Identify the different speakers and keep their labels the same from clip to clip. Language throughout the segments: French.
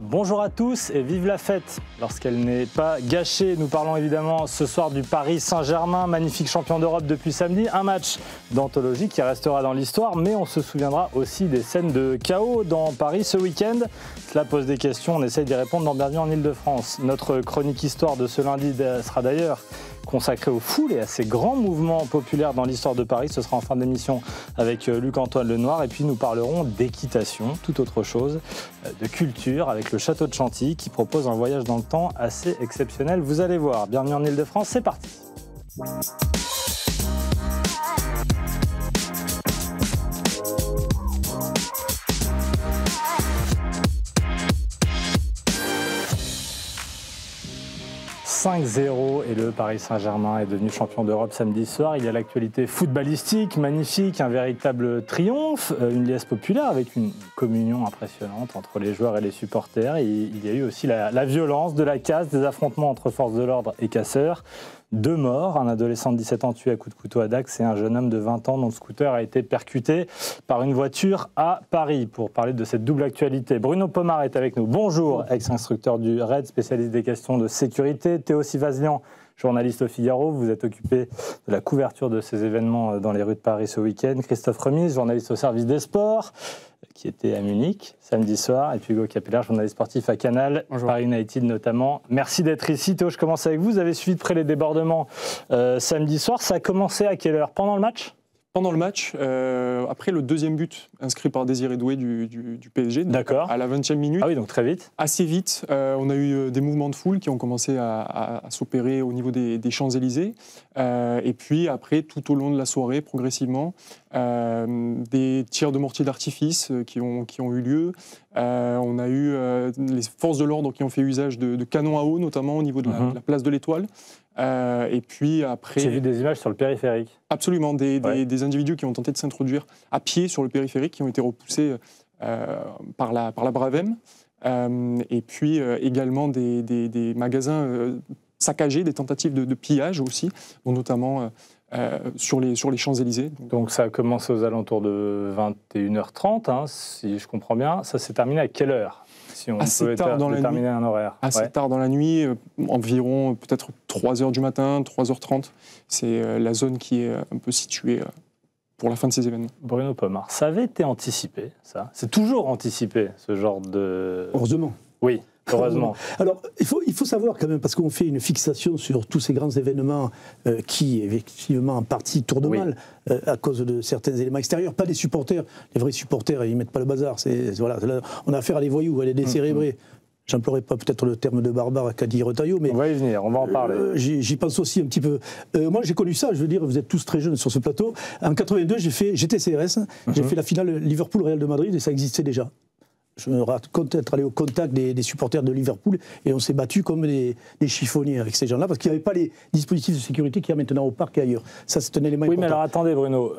Speaker 1: Bonjour à tous et vive la fête lorsqu'elle n'est pas gâchée. Nous parlons évidemment ce soir du Paris Saint-Germain, magnifique champion d'Europe depuis samedi. Un match d'anthologie qui restera dans l'histoire, mais on se souviendra aussi des scènes de chaos dans Paris ce week-end. Cela pose des questions, on essaye d'y répondre dans Bienvenue en Ile-de-France. Notre chronique histoire de ce lundi sera d'ailleurs consacrée aux foules et à ces grands mouvements populaires dans l'histoire de Paris. Ce sera en fin d'émission avec Luc-Antoine Lenoir. Et puis nous parlerons d'équitation, tout autre chose, de culture avec le château de Chantilly qui propose un voyage dans le temps assez exceptionnel. Vous allez voir. Bienvenue en Ile-de-France, c'est parti. 5-0 et le Paris Saint-Germain est devenu champion d'Europe samedi soir. Il y a l'actualité footballistique, magnifique, un véritable triomphe, une liesse populaire avec une communion impressionnante entre les joueurs et les supporters. Et il y a eu aussi la violence, de la casse, des affrontements entre forces de l'ordre et casseurs. 2 morts, un adolescent de 17 ans tué à coups de couteau à Dax et un jeune homme de 20 ans dont le scooter a été percuté par une voiture à Paris. Pour parler de cette double actualité, Bruno Pomar est avec nous. Bonjour, ex-instructeur du RAID, spécialiste des questions de sécurité. Théo Sivaslian, journaliste au Figaro, vous êtes occupé de la couverture de ces événements dans les rues de Paris ce week-end. Christophe Remise, journaliste au service des sports, qui était à Munich samedi soir, et puis Hugo Capelaire, journaliste sportif à Canal, Bonjour. Paris United notamment. Merci d'être ici. Théo, je commence avec vous. Vous avez suivi de près les débordements samedi soir. Ça a commencé à quelle heure? Pendant le match?
Speaker 2: Pendant le match, après le deuxième but inscrit par Désiré Doué du PSG,
Speaker 1: d'accord,
Speaker 2: à la 20e minute.
Speaker 1: Ah oui, donc très vite.
Speaker 2: Assez vite, on a eu des mouvements de foule qui ont commencé à s'opérer au niveau des Champs-Élysées. Et puis après, tout au long de la soirée, progressivement, des tirs de mortier d'artifice qui ont eu lieu. On a eu les forces de l'ordre qui ont fait usage de canons à eau, notamment au niveau de la place de l'Étoile. Et puis après...
Speaker 1: J'ai vu des images sur le périphérique.
Speaker 2: Absolument, des individus qui ont tenté de s'introduire à pied sur le périphérique, qui ont été repoussés par la Bravem. Et puis également des magasins saccagés, des tentatives de pillage aussi, dont notamment sur les Champs-Élysées.
Speaker 1: Donc ça a commencé aux alentours de 21h30, hein, si je comprends bien. Ça s'est terminé à quelle heure ? Si on peut déterminer un horaire.
Speaker 2: Assez tard dans la nuit, environ peut-être 3h du matin, 3h30. C'est la zone qui est un peu située pour la fin de ces événements.
Speaker 1: Bruno Pomar, ça avait été anticipé, ça? C'est toujours anticipé, ce genre de...
Speaker 3: Heureusement.
Speaker 1: Oui. Heureusement.
Speaker 3: Alors, il faut savoir quand même, parce qu'on fait une fixation sur tous ces grands événements qui, effectivement, en partie tournent mal à cause de certains éléments extérieurs. Pas des supporters. Les vrais supporters, ils ne mettent pas le bazar. Voilà, on a affaire à des voyous, à des décérébrés. J'emploierai pas peut-être le terme de barbare qu'a dit Retailleau, mais...
Speaker 1: On va y venir, on va en parler.
Speaker 3: J'y pense aussi un petit peu. Moi, j'ai connu ça, je veux dire, vous êtes tous très jeunes sur ce plateau. En 82, j'étais CRS, j'ai fait la finale Liverpool-Real de Madrid, et ça existait déjà. Je me raconte être allé au contact des supporters de Liverpool et on s'est battu comme des chiffonniers avec ces gens-là parce qu'il n'y avait pas les dispositifs de sécurité qu'il y a maintenant au parc et ailleurs. Ça, c'est un élément important.
Speaker 1: Oui, mais alors attendez, Bruno,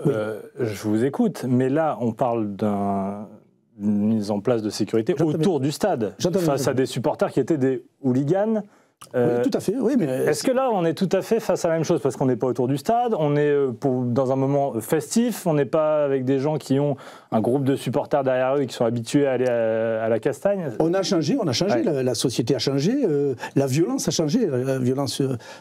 Speaker 1: je vous écoute, mais là, on parle d'une mise en place de sécurité autour du stade, face à des supporters qui étaient des hooligans.
Speaker 3: Oui, tout à fait. Oui, mais
Speaker 1: est-ce que là, on est tout à fait face à la même chose? Parce qu'on n'est pas autour du stade, on est dans un moment festif, on n'est pas avec des gens qui ont un groupe de supporters derrière eux et qui sont habitués à aller à la castagne.
Speaker 3: On a changé, ouais. La société a changé, la violence a changé, la violence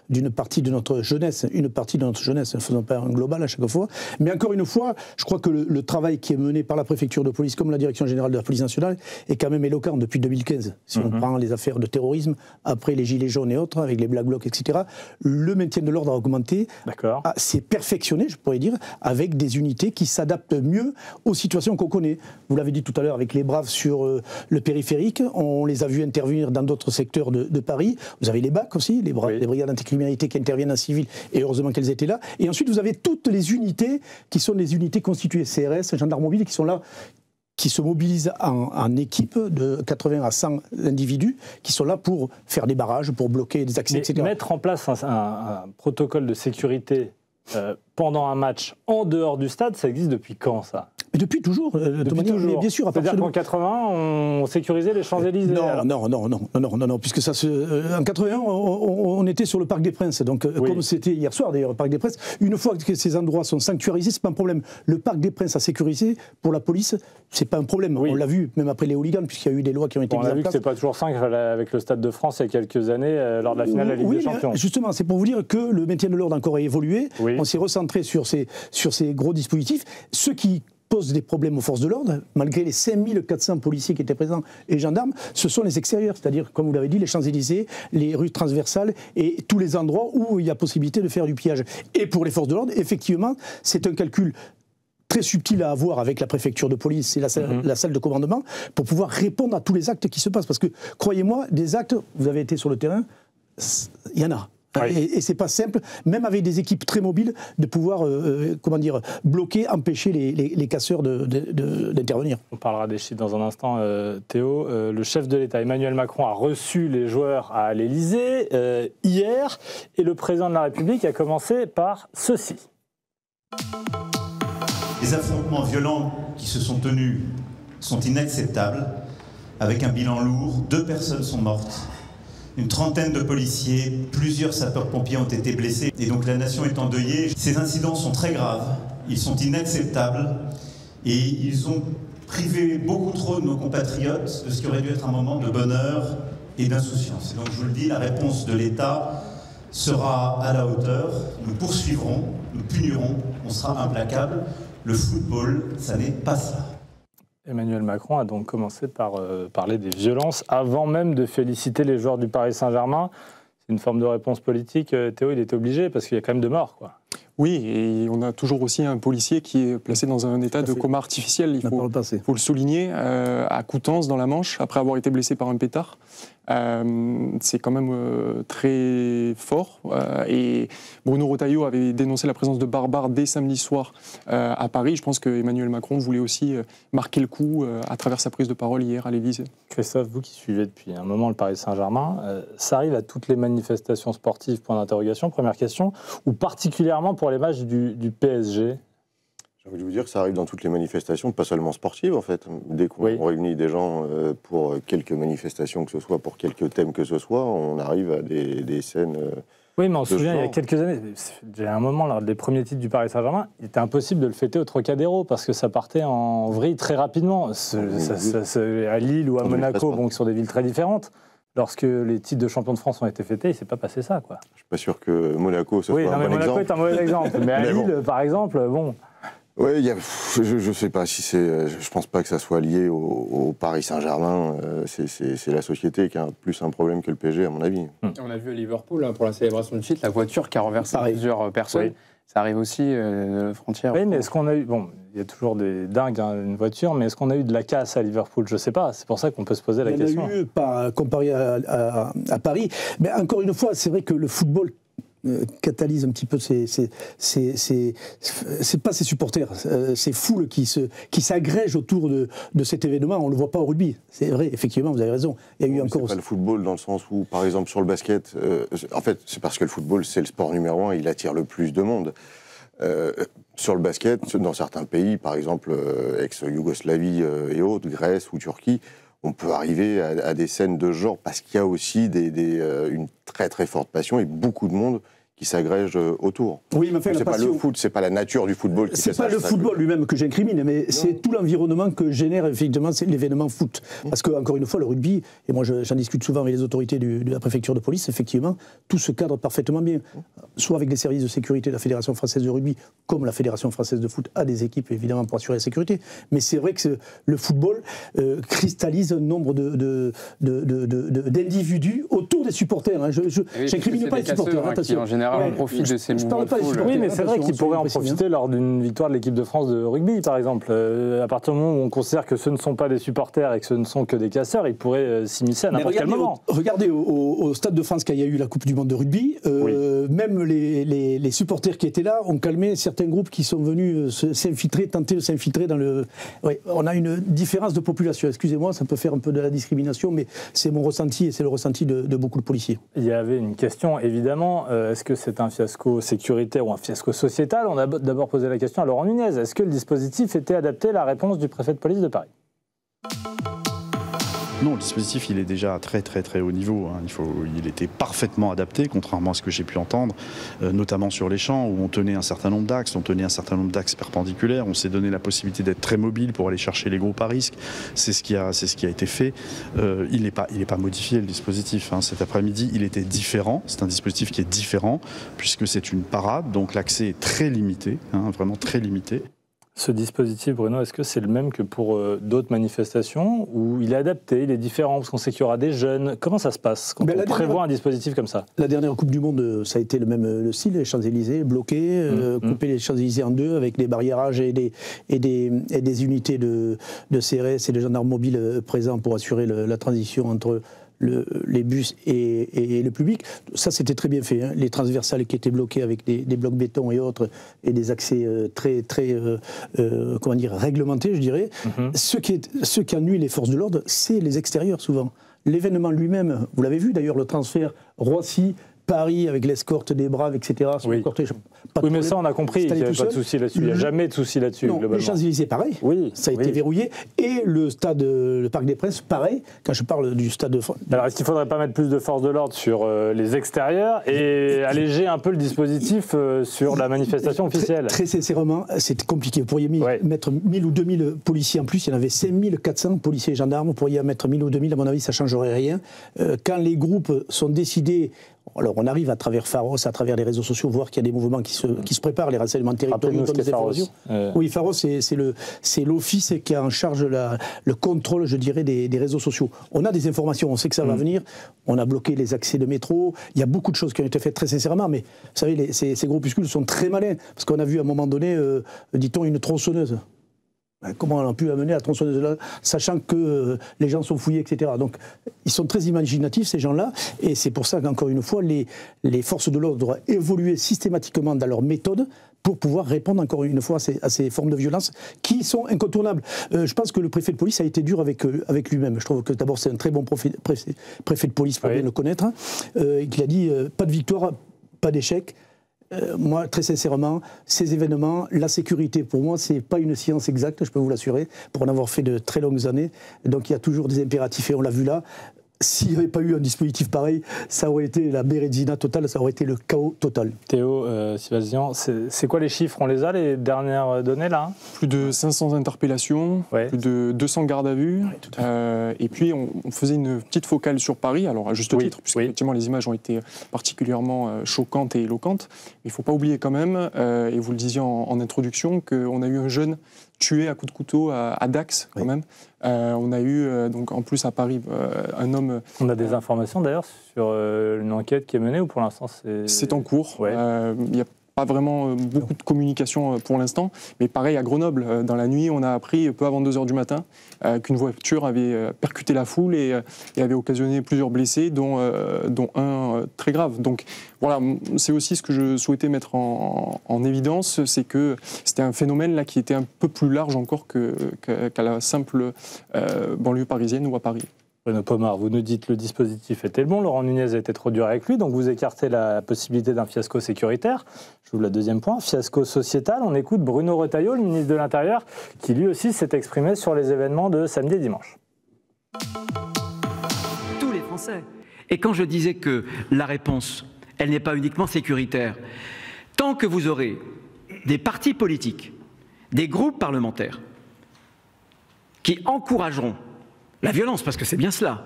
Speaker 3: d'une partie de notre jeunesse, ne faisons pas un global à chaque fois. Mais encore une fois, je crois que le travail qui est mené par la préfecture de police, comme la direction générale de la police nationale, est quand même éloquent depuis 2015. Si on prend les affaires de terrorisme, après les gilets jaunes et autres, avec les Black Blocs, etc., le maintien de l'ordre a augmenté, s'est perfectionné, je pourrais dire, avec des unités qui s'adaptent mieux aux situations qu'on connaît. Vous l'avez dit tout à l'heure avec les Braves sur le périphérique, on les a vus intervenir dans d'autres secteurs de Paris. Vous avez les BAC aussi, les brigades anticriminalité qui interviennent en civil, et heureusement qu'elles étaient là. Et ensuite, vous avez toutes les unités qui sont des unités constituées, CRS, gendarmes mobiles, qui sont là, qui se mobilisent en équipe de 80 à 100 individus qui sont là pour faire des barrages, pour bloquer des accès, etc.
Speaker 1: Mettre en place un protocole de sécurité pendant un match en dehors du stade, ça existe depuis quand, ça?
Speaker 3: Mais depuis toujours.
Speaker 1: Depuis toujours.
Speaker 3: Mais bien sûr,
Speaker 1: c'est-à-dire qu'en 80, on sécurisait les Champs-Élysées.
Speaker 3: Non, puisque ça en 81, on était sur le Parc des Princes. Donc, comme c'était hier soir d'ailleurs, le Parc des Princes, une fois que ces endroits sont sanctuarisés, c'est pas un problème. Le Parc des Princes à sécuriser pour la police, c'est pas un problème. On l'a vu, même après les hooligans, puisqu'il y a eu des lois qui ont été mises en place. On a vu que c'est
Speaker 1: pas toujours simple avec le Stade de France il y a quelques années, lors de la finale de la Ligue des Champions.
Speaker 3: Justement, c'est pour vous dire que le maintien de l'ordre encore a évolué. On s'est recentré sur ces gros dispositifs. Ceux qui pose des problèmes aux forces de l'ordre, malgré les 5400 policiers qui étaient présents et gendarmes, ce sont les extérieurs, c'est-à-dire, comme vous l'avez dit, les Champs-Élysées, les rues transversales et tous les endroits où il y a possibilité de faire du pillage. Et pour les forces de l'ordre, effectivement, c'est un calcul très subtil à avoir avec la préfecture de police et la salle de commandement pour pouvoir répondre à tous les actes qui se passent. Parce que, croyez-moi, des actes, vous avez été sur le terrain, il y en a. Et c'est pas simple, même avec des équipes très mobiles, de pouvoir, bloquer, empêcher les casseurs d'intervenir.
Speaker 1: On parlera des chiffres dans un instant, Théo. Le chef de l'État, Emmanuel Macron, a reçu les joueurs à l'Élysée hier, et le président de la République a commencé par ceci.
Speaker 4: Les affrontements violents qui se sont tenus sont inacceptables, avec un bilan lourd. 2 personnes sont mortes. Une trentaine de policiers, plusieurs sapeurs-pompiers ont été blessés. Et donc la nation est endeuillée. Ces incidents sont très graves, ils sont inacceptables et ils ont privé beaucoup trop de nos compatriotes de ce qui aurait dû être un moment de bonheur et d'insouciance. Et donc je vous le dis, la réponse de l'État sera à la hauteur. Nous poursuivrons, nous punirons, on sera implacable. Le football, ça n'est pas ça.
Speaker 1: Emmanuel Macron a donc commencé par parler des violences avant même de féliciter les joueurs du Paris Saint-Germain. C'est une forme de réponse politique. Théo, il était obligé parce qu'il y a quand même de morts, quoi.
Speaker 2: Oui, et on a toujours aussi un policier qui est placé dans un état de coma artificiel, il faut le souligner, à Coutances, dans la Manche, après avoir été blessé par un pétard. C'est quand même très fort. Et Bruno Retailleau avait dénoncé la présence de barbares dès samedi soir à Paris. Je pense qu'Emmanuel Macron voulait aussi marquer le coup à travers sa prise de parole hier à l'Élysée.
Speaker 1: Christophe, vous qui suivez depuis un moment le Paris Saint-Germain, ça arrive à toutes les manifestations sportives, point d'interrogation, première question, ou particulièrement pour les matchs du PSG?
Speaker 5: J'ai envie de vous dire que ça arrive dans toutes les manifestations, pas seulement sportives en fait. Dès qu'on réunit des gens pour quelques manifestations que ce soit, pour quelques thèmes que ce soit, on arrive à des scènes...
Speaker 1: Oui, mais on se souvient, il y a quelques années, il y a un moment, lors des premiers titres du Paris Saint-Germain, il était impossible de le fêter au Trocadéro parce que ça partait en vrille très rapidement. À Lille ou à Monaco, bon, qui sont des villes très différentes. Lorsque les titres de champion de France ont été fêtés, il ne s'est pas passé ça, quoi.
Speaker 5: Je ne suis pas sûr que Monaco soit un bon exemple.
Speaker 1: Oui, Monaco est un mauvais exemple. Mais à Lille, par exemple, bon...
Speaker 5: Oui, je ne sais pas si c'est... Je ne pense pas que ça soit lié au Paris Saint-Germain. C'est la société qui a plus un problème que le PSG, à mon avis.
Speaker 6: On a vu à Liverpool, pour la célébration du titre, la voiture qui a renversé plusieurs personnes. Oui. Ça arrive aussi de la frontière.
Speaker 1: Oui, mais est-ce qu'on a eu... Bon, il y a toujours des dingues, une voiture, mais est-ce qu'on a eu de la casse à Liverpool? Je ne sais pas. C'est pour ça qu'on peut se poser la question.
Speaker 3: Il y en a eu, pas comparé à Paris. Mais encore une fois, c'est vrai que le football catalyse un petit peu c'est pas ses supporters, ces foules qui s'agrègent autour de cet événement. On le voit pas au rugby. C'est vrai, effectivement, vous avez raison. Il y a eu encore.
Speaker 5: C'est pas le football dans le sens où, par exemple, sur le basket, en fait, c'est parce que le football, c'est le sport numéro 1, il attire le plus de monde. Sur le basket, dans certains pays, par exemple, ex-Yougoslavie et autres, Grèce ou Turquie, on peut arriver à des scènes de genre parce qu'il y a aussi une très très forte passion et beaucoup de monde qui s'agrège autour.
Speaker 3: Oui, mais
Speaker 5: c'est pas le foot, c'est pas la nature du football qui fait ça.
Speaker 3: C'est pas le football lui-même que j'incrimine, mais c'est tout l'environnement que génère effectivement l'événement foot. Parce que, encore une fois, le rugby, et moi j'en discute souvent avec les autorités de la préfecture de police, effectivement, tout se cadre parfaitement bien. Soit avec les services de sécurité de la Fédération française de rugby, comme la Fédération française de foot a des équipes évidemment pour assurer la sécurité. Mais c'est vrai que le football cristallise un nombre d'individus autour des supporters. Hein. J'incrimine pas les supporters, attention.
Speaker 6: En général, on profite de ces mouvements de foule.
Speaker 1: Oui, mais c'est vrai qu'ils pourraient en profiter lors d'une victoire de l'équipe de France de rugby, par exemple. À partir du moment où on considère que ce ne sont pas des supporters et que ce ne sont que des casseurs, ils pourraient s'immiscer à n'importe quel moment.
Speaker 3: Regardez au Stade de France, quand il y a eu la Coupe du Monde de rugby, même les supporters qui étaient là ont calmé certains groupes qui sont venus tenter de s'infiltrer dans le... Oui, on a une différence de population. Excusez-moi, ça peut faire un peu de la discrimination, mais c'est mon ressenti et c'est le ressenti de beaucoup de policiers.
Speaker 1: Il y avait une question, évidemment. Est-ce que que c'est un fiasco sécuritaire ou un fiasco sociétal? On a d'abord posé la question à Laurent Nunez. Est-ce que le dispositif était adapté? La réponse du préfet de police de Paris.
Speaker 7: Non, le dispositif, il est déjà à très haut niveau. Il était parfaitement adapté, contrairement à ce que j'ai pu entendre, notamment sur les champs, où on tenait un certain nombre d'axes, perpendiculaires. On s'est donné la possibilité d'être très mobile pour aller chercher les groupes à risque. C'est ce qui a été fait. Il n'est pas modifié, le dispositif. Cet après-midi, il était différent. C'est un dispositif qui est différent, puisque c'est une parade, donc l'accès est très limité, vraiment très limité.
Speaker 1: Ce dispositif, Bruno, est-ce que c'est le même que pour d'autres manifestations ou il est adapté, il est différent parce qu'on sait qu'il y aura des jeunes? Comment ça se passe quand on prévoit un dispositif comme ça?
Speaker 3: La dernière Coupe du Monde, ça a été le style, les Champs-Élysées bloqués, couper les Champs-Élysées en deux avec des barriérages et des unités de CRS et de gendarmes mobiles présents pour assurer la transition entre les bus et le public. Ça, c'était très bien fait. Les transversales qui étaient bloquées avec des blocs béton et autres, et des accès très réglementés, je dirais. Ce qui ennuie les forces de l'ordre, c'est les extérieurs, souvent. L'événement lui-même, vous l'avez vu d'ailleurs, le transfert Roissy, Paris avec l'escorte des Braves, etc.
Speaker 1: Oui, mais ça on a compris qu'il n'y avait pas de souci là-dessus. Il n'y a jamais de souci là-dessus, globalement.
Speaker 3: Les Champs-Élysées, pareil.
Speaker 1: Oui,
Speaker 3: ça a été verrouillé. Et le Parc des Princes, pareil. Quand je parle du stade de France.
Speaker 1: Alors est-ce qu'il ne faudrait pas mettre plus de forces de l'ordre sur les extérieurs et alléger un peu le dispositif sur la manifestation officielle?
Speaker 3: Très sincèrement, c'est compliqué. Vous pourriez mettre 1000 ou 2000 policiers en plus. Il y en avait 5400 policiers et gendarmes. Vous pourriez en mettre 1000 ou 2000. À mon avis, ça ne changerait rien. Quand les groupes sont décidés. Alors on arrive à travers Pharos, à travers les réseaux sociaux, voir qu'il y a des mouvements qui se préparent, les renseignements territoriaux, des informations. Oui, Pharos, c'est l'office qui a en charge le contrôle, je dirais, des réseaux sociaux. On a des informations, on sait que ça va venir, on a bloqué les accès de métro, il y a beaucoup de choses qui ont été faites très sincèrement, mais vous savez, ces groupuscules sont très malins, parce qu'on a vu à un moment donné, dit-on, une tronçonneuse. Comment on a pu amener la tronçonneuse là, sachant que les gens sont fouillés, etc. Donc, ils sont très imaginatifs, ces gens-là, et c'est pour ça qu'encore une fois, les forces de l'ordre doivent évoluer systématiquement dans leurs méthodes pour pouvoir répondre encore une fois à ces formes de violence qui sont incontournables. Je pense que le préfet de police a été dur avec lui-même. Je trouve que d'abord, c'est un très bon préfet de police, pour bien le connaître, qu'il a dit pas de victoire, pas d'échec. Moi, très sincèrement, ces événements, la sécurité, pour moi, c'est pas une science exacte, je peux vous l'assurer, pour en avoir fait de très longues années. Donc, il y a toujours des impératifs, et on l'a vu là. S'il n'y avait pas eu un dispositif pareil, ça aurait été la bérézina totale, ça aurait été le chaos total.
Speaker 1: Théo Sivazian, c'est quoi les chiffres? On les a, les dernières données là?
Speaker 2: Plus de 500 interpellations, plus de 200 gardes à vue. Et puis on faisait une petite focale sur Paris, alors à juste titre, puisque effectivement les images ont été particulièrement choquantes et éloquentes. Il ne faut pas oublier quand même, et vous le disiez en introduction, qu'on a eu un jeune tué à coups de couteau à Dax, quand même. On a eu, donc, en plus à Paris, un homme...
Speaker 1: On a des informations d'ailleurs sur une enquête qui est menée ou pour l'instant
Speaker 2: c'est en cours. Il y a pas vraiment beaucoup de communication pour l'instant, mais pareil à Grenoble, dans la nuit, on a appris peu avant 2h du matin qu'une voiture avait percuté la foule et avait occasionné plusieurs blessés, dont un très grave. Donc voilà, c'est aussi ce que je souhaitais mettre en évidence, c'est que c'était un phénomène là qui était un peu plus large encore qu'à la simple banlieue parisienne ou à Paris.
Speaker 1: Bruno Pomar, vous nous dites le dispositif était bon, Laurent Nunez a été trop dur avec lui, donc vous écartez la possibilité d'un fiasco sécuritaire. Je vous le deuxième point, fiasco sociétal. On écoute Bruno Retailleau, le ministre de l'Intérieur, qui lui aussi s'est exprimé sur les événements de samedi et dimanche.
Speaker 8: Tous les Français. Et quand je disais que la réponse, elle n'est pas uniquement sécuritaire, tant que vous aurez des partis politiques, des groupes parlementaires qui encourageront la violence, parce que c'est bien cela.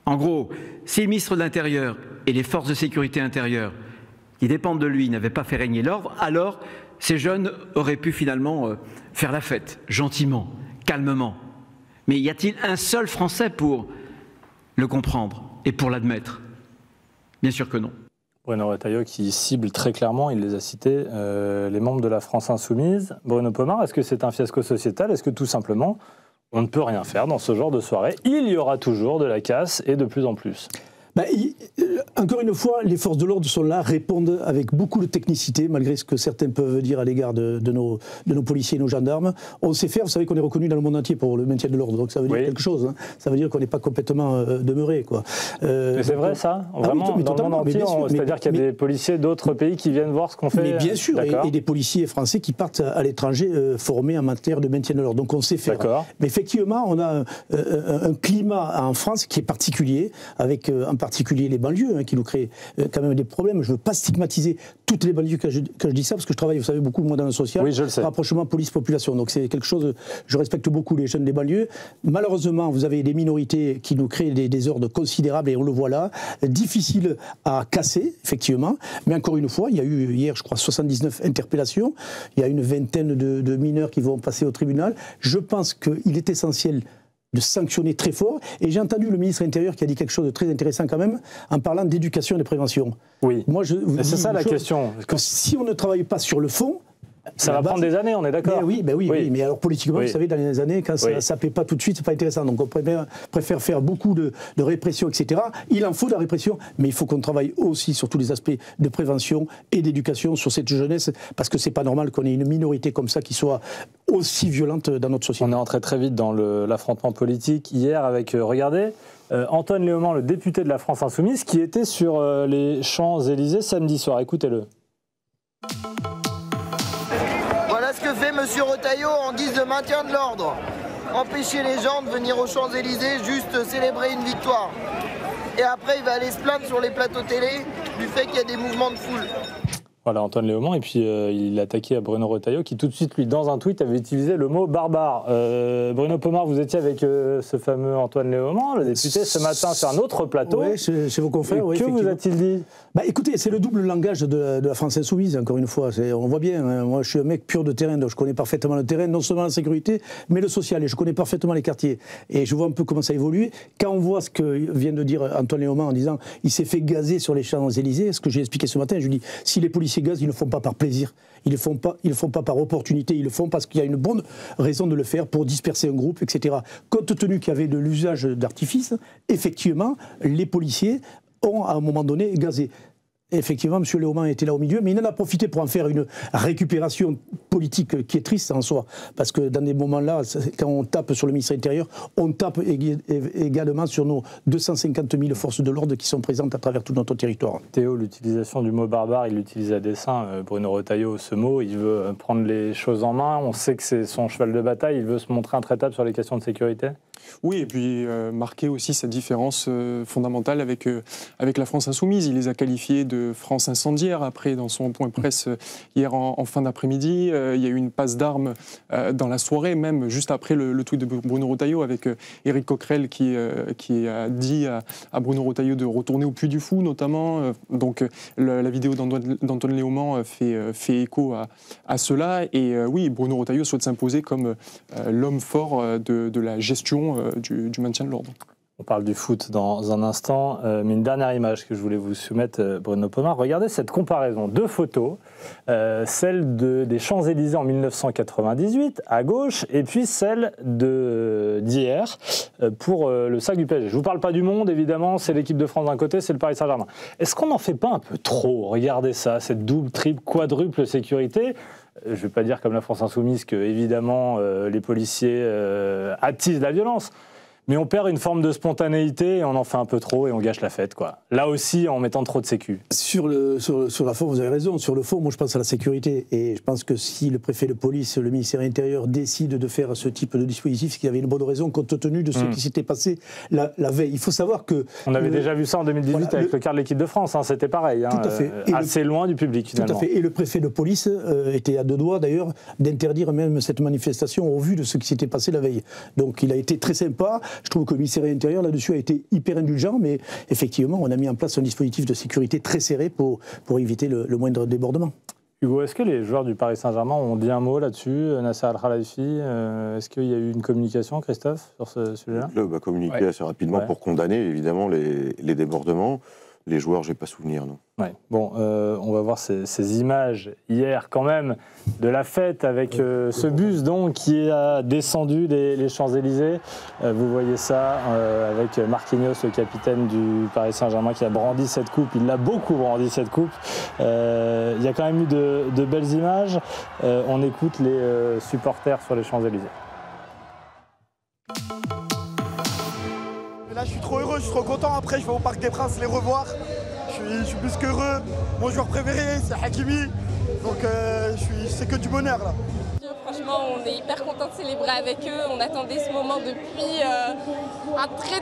Speaker 8: En gros, si le ministre de l'Intérieur et les forces de sécurité intérieure qui dépendent de lui n'avaient pas fait régner l'ordre, alors ces jeunes auraient pu finalement faire la fête, gentiment, calmement. Mais y a-t-il un seul Français pour le comprendre et pour l'admettre? Bien sûr que non.
Speaker 1: Bruno Retailleau qui cible très clairement, il les a cités, les membres de la France Insoumise. Bruno Pomar, est-ce que c'est un fiasco sociétal? Est-ce que tout simplement on ne peut rien faire dans ce genre de soirée? Il y aura toujours de la casse et de plus en plus.
Speaker 3: Encore une fois, les forces de l'ordre sont là, répondent avec beaucoup de technicité, malgré ce que certains peuvent dire à l'égard de nos policiers et nos gendarmes. On sait faire, vous savez qu'on est reconnu dans le monde entier pour le maintien de l'ordre, donc ça veut dire quelque chose. Hein. Ça veut dire qu'on n'est pas complètement demeuré.
Speaker 1: Mais c'est vrai ça? Vraiment, dans le monde entier, c'est-à-dire qu'il y a des policiers d'autres pays qui viennent voir ce qu'on fait?
Speaker 3: Mais bien sûr, et des policiers français qui partent à l'étranger formés en matière de maintien de l'ordre, donc on sait faire. Mais effectivement, on a un climat en France qui est particulier, avec en particulier les banlieues, qui nous créent quand même des problèmes. Je ne veux pas stigmatiser toutes les banlieues quand je dis ça, parce que je travaille, vous savez, beaucoup moi dans le social,
Speaker 1: oui, je le sais.
Speaker 3: Rapprochement police-population. Donc c'est quelque chose, je respecte beaucoup les jeunes des banlieues. Malheureusement, vous avez des minorités qui nous créent des désordres considérables, et on le voit là, difficile à casser, effectivement. Mais encore une fois, il y a eu hier, je crois, 79 interpellations. Il y a une vingtaine de mineurs qui vont passer au tribunal. Je pense qu'il est essentiel de sanctionner très fort. Et j'ai entendu le ministre intérieur qui a dit quelque chose de très intéressant quand même, en parlant d'éducation et de prévention.
Speaker 1: Oui,
Speaker 3: moi,
Speaker 1: c'est ça la question.
Speaker 3: Que si on ne travaille pas sur le fond,
Speaker 1: ça va prendre des années, on est d'accord.
Speaker 3: Oui, mais alors politiquement, vous savez, dans les années, quand ça ne paie pas tout de suite, c'est pas intéressant. Donc on préfère faire beaucoup de répression, etc. Il en faut de la répression, mais il faut qu'on travaille aussi sur tous les aspects de prévention et d'éducation sur cette jeunesse, parce que c'est pas normal qu'on ait une minorité comme ça qui soit aussi violente dans notre société.
Speaker 1: On est entré très vite dans l'affrontement politique hier avec, regardez, Antoine Léaumont, le député de la France Insoumise, qui était sur les Champs-Élysées samedi soir. Écoutez-le.
Speaker 9: Voilà ce que fait M. Retailleau en guise de maintien de l'ordre. Empêcher les gens de venir aux Champs-Élysées juste célébrer une victoire. Et après, il va aller se plaindre sur les plateaux télé du fait qu'il y a des mouvements de foule.
Speaker 1: Voilà, Antoine Léaumont, et puis il a attaqué à Bruno Retailleau, qui tout de suite, lui, dans un tweet, avait utilisé le mot barbare. Bruno Pomar, vous étiez avec ce fameux Antoine Léaumont, le député, ce matin sur un autre plateau.
Speaker 3: Oui, chez vos confrères, oui.
Speaker 1: Que vous a-t-il dit?
Speaker 3: Écoutez, c'est le double langage de la France Insoumise, encore une fois. On voit bien, hein, moi je suis un mec pur de terrain, donc je connais parfaitement le terrain, non seulement la sécurité, mais le social, et je connais parfaitement les quartiers. Et je vois un peu comment ça évolue. Quand on voit ce que vient de dire Antoine Léaumont en disant il s'est fait gazer sur les Champs-Élysées, ce que j'ai expliqué ce matin, je lui dis si les policiers gazent, ils ne le font pas par plaisir, ils ne le font pas par opportunité, ils le font parce qu'il y a une bonne raison de le faire pour disperser un groupe, etc. Compte tenu qu'il y avait de l'usage d'artifices, effectivement, les policiers ont à un moment donné gazé. Effectivement, M. Léaumont était là au milieu, mais il en a profité pour en faire une récupération politique qui est triste en soi. Parce que dans des moments-là, quand on tape sur le ministère intérieur, on tape également sur nos 250 000 forces de l'ordre qui sont présentes à travers tout notre territoire.
Speaker 1: Théo, l'utilisation du mot barbare, il l'utilise à dessein. Bruno Retailleau, ce mot, il veut prendre les choses en main. On sait que c'est son cheval de bataille. Il veut se montrer intraitable sur les questions de sécurité.
Speaker 2: Oui, et puis marquer aussi sa différence fondamentale avec la France Insoumise. Il les a qualifiés de France incendiaire. Après, dans son point presse hier en fin d'après-midi, il y a eu une passe d'armes dans la soirée, même juste après le tweet de Bruno Retailleau, avec Éric Coquerel qui a dit à Bruno Retailleau de retourner au Puy du Fou, notamment. Donc la vidéo d'Antoine Léaumont fait écho à cela. Et oui, Bruno Retailleau souhaite s'imposer comme l'homme fort de la gestion du maintien de l'ordre.
Speaker 1: On parle du foot dans un instant, mais une dernière image que je voulais vous soumettre, Bruno Pomar. Regardez cette comparaison. Deux photos, celle des Champs-Élysées en 1998 à gauche, et puis celle d'hier pour le sac du PSG. Je ne vous parle pas du Monde, évidemment, c'est l'équipe de France d'un côté, c'est le Paris Saint-Germain. Est-ce qu'on n'en fait pas un peu trop? Regardez ça, cette double, triple, quadruple sécurité. Je ne vais pas dire comme la France Insoumise que, évidemment, les policiers attisent la violence. Mais on perd une forme de spontanéité et on en fait un peu trop et on gâche la fête, quoi. Là aussi, en mettant trop de sécu.
Speaker 3: Sur la forme, vous avez raison. Sur le fond, moi, je pense à la sécurité. Et je pense que si le préfet de police, le ministère intérieur décide de faire ce type de dispositif, c'est qu'il y avait une bonne raison compte tenu de ce qui s'était passé la veille. Il faut savoir que...
Speaker 1: On avait déjà vu ça en 2018 avec le quart de l'équipe de France. Hein, c'était pareil. Hein,
Speaker 3: tout à fait.
Speaker 1: Assez loin du public, finalement.
Speaker 3: Tout à fait. Et le préfet de police était à deux doigts, d'ailleurs, d'interdire même cette manifestation au vu de ce qui s'était passé la veille. Donc il a été très sympa. Je trouve que le ministère intérieur, là-dessus, a été hyper indulgent, mais effectivement, on a mis en place un dispositif de sécurité très serré pour éviter le moindre débordement.
Speaker 1: Hugo, est-ce que les joueurs du Paris Saint-Germain ont dit un mot là-dessus? Nasser Al-Khelaifi, est-ce qu'il y a eu une communication, Christophe, sur ce sujet-là?
Speaker 5: Le club a communiqué assez rapidement pour condamner, évidemment, les débordements. Les joueurs, j'ai pas souvenir, non.
Speaker 1: Ouais. Bon, on va voir ces images hier quand même de la fête avec ce bus donc qui a descendu les Champs-Élysées. Vous voyez ça avec Marquinhos, le capitaine du Paris Saint-Germain, qui a brandi cette coupe. Il l'a beaucoup brandi cette coupe. Il y a quand même eu de belles images. On écoute les supporters sur les Champs-Élysées.
Speaker 10: Là, je suis trop heureux, je suis trop content. Après, je vais au Parc des Princes les revoir. Je suis plus qu'heureux. Mon joueur préféré, c'est Hakimi. Donc, c'est que du bonheur là.
Speaker 11: Franchement, on est hyper content de célébrer avec eux. On attendait ce moment depuis un très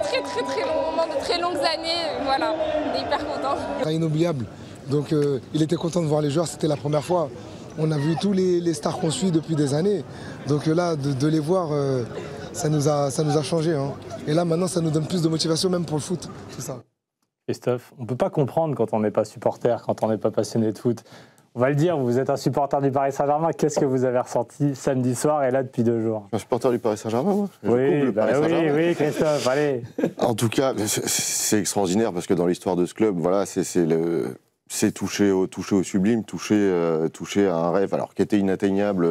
Speaker 11: long moment, de très longues années. Voilà, on est hyper content.
Speaker 12: Inoubliable. Donc, il était content de voir les joueurs. C'était la première fois. On a vu tous les stars qu'on suit depuis des années. Donc là, de les voir, ça nous a changé. Hein. Et là, maintenant, ça nous donne plus de motivation, même pour le foot. C'est ça.
Speaker 1: Christophe, on ne peut pas comprendre quand on n'est pas supporter, quand on n'est pas passionné de foot. On va le dire, vous êtes un supporter du Paris Saint-Germain. Qu'est-ce que vous avez ressenti samedi soir et là depuis 2 jours?
Speaker 5: Un supporter du Paris Saint-Germain, moi.
Speaker 1: Oui, Christophe, allez.
Speaker 5: En tout cas, c'est extraordinaire parce que dans l'histoire de ce club, voilà, c'est toucher au sublime, toucher à un rêve, alors qui était inatteignable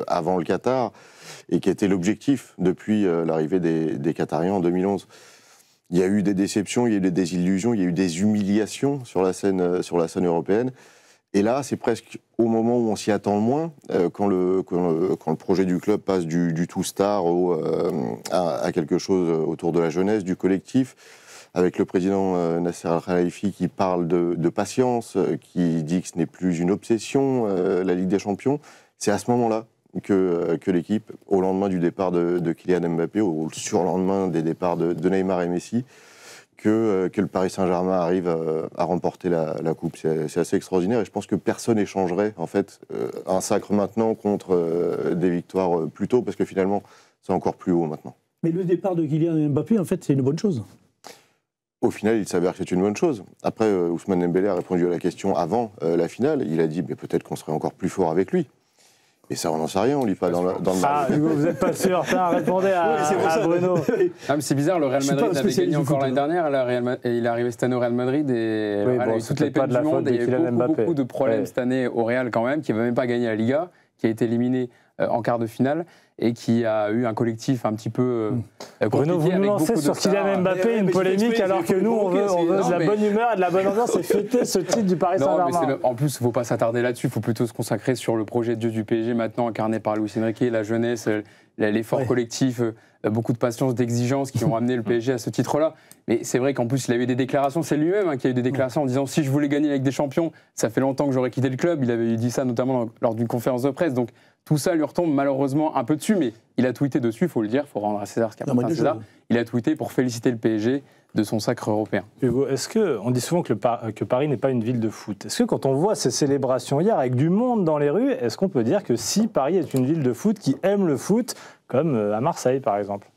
Speaker 5: avant le Qatar et qui était l'objectif depuis l'arrivée des Qatariens en 2011. Il y a eu des déceptions, il y a eu des désillusions, il y a eu des humiliations sur la scène européenne. Et là, c'est presque au moment où on s'y attend le moins, quand le projet du club passe du tout star à quelque chose autour de la jeunesse, du collectif, avec le président Nasser Al-Khelaifi qui parle de patience, qui dit que ce n'est plus une obsession, la Ligue des Champions. C'est à ce moment-là que l'équipe, au lendemain du départ de Kylian Mbappé, au surlendemain des départs de Neymar et Messi, que le Paris Saint-Germain arrive à remporter la coupe. C'est assez extraordinaire et je pense que personne n'échangerait en fait un sacre maintenant contre des victoires plus tôt parce que finalement c'est encore plus haut maintenant.
Speaker 3: Mais le départ de Kylian Mbappé, en fait, c'est une bonne chose.
Speaker 5: Au final, il s'avère que c'est une bonne chose. Après, Ousmane Dembélé a répondu à la question avant la finale. Il a dit peut-être qu'on serait encore plus fort avec lui. Et ça, on n'en sait rien, on ne lit pas dans le
Speaker 1: Hugo, vous n'êtes pas sûr? Répondez à Bruno.
Speaker 6: Ah, c'est bizarre, le Real Madrid avait gagné encore l'année dernière, il est arrivé cette année au Real Madrid et il a eu toutes les peines du monde. Et il y a eu beaucoup de problèmes cette année au Real quand même, qui n'avait même pas gagné la Liga, qui a été éliminé en quart de finale et qui a eu un collectif un petit peu
Speaker 1: Bruno, vous nous lancez sur Kylian Mbappé une polémique alors que nous, on veut de la bonne humeur et de la bonne ambiance et fêter ce titre du Paris Saint-Germain.
Speaker 6: En plus, il ne faut pas s'attarder là-dessus, il faut plutôt se consacrer sur le projet de jeu du PSG maintenant incarné par Luis Enrique, la jeunesse, l'effort collectif, beaucoup de patience, d'exigence qui ont amené le PSG à ce titre-là. Mais c'est vrai qu'en plus, il a eu des déclarations, c'est lui-même qui a eu des déclarations en disant si je voulais gagner avec des champions, ça fait longtemps que j'aurais quitté le club. Il avait dit ça notamment lors d'une conférence de presse. Donc tout ça lui retombe malheureusement un peu dessus, mais il a tweeté dessus, il faut le dire, il faut rendre à César ce qu'appartient à César. Il a tweeté pour féliciter le PSG de son sacre européen.
Speaker 1: Hugo, on dit souvent que Paris n'est pas une ville de foot. Est-ce que quand on voit ces célébrations hier avec du monde dans les rues, est-ce qu'on peut dire que si Paris est une ville de foot qui aime le foot, comme à Marseille par exemple?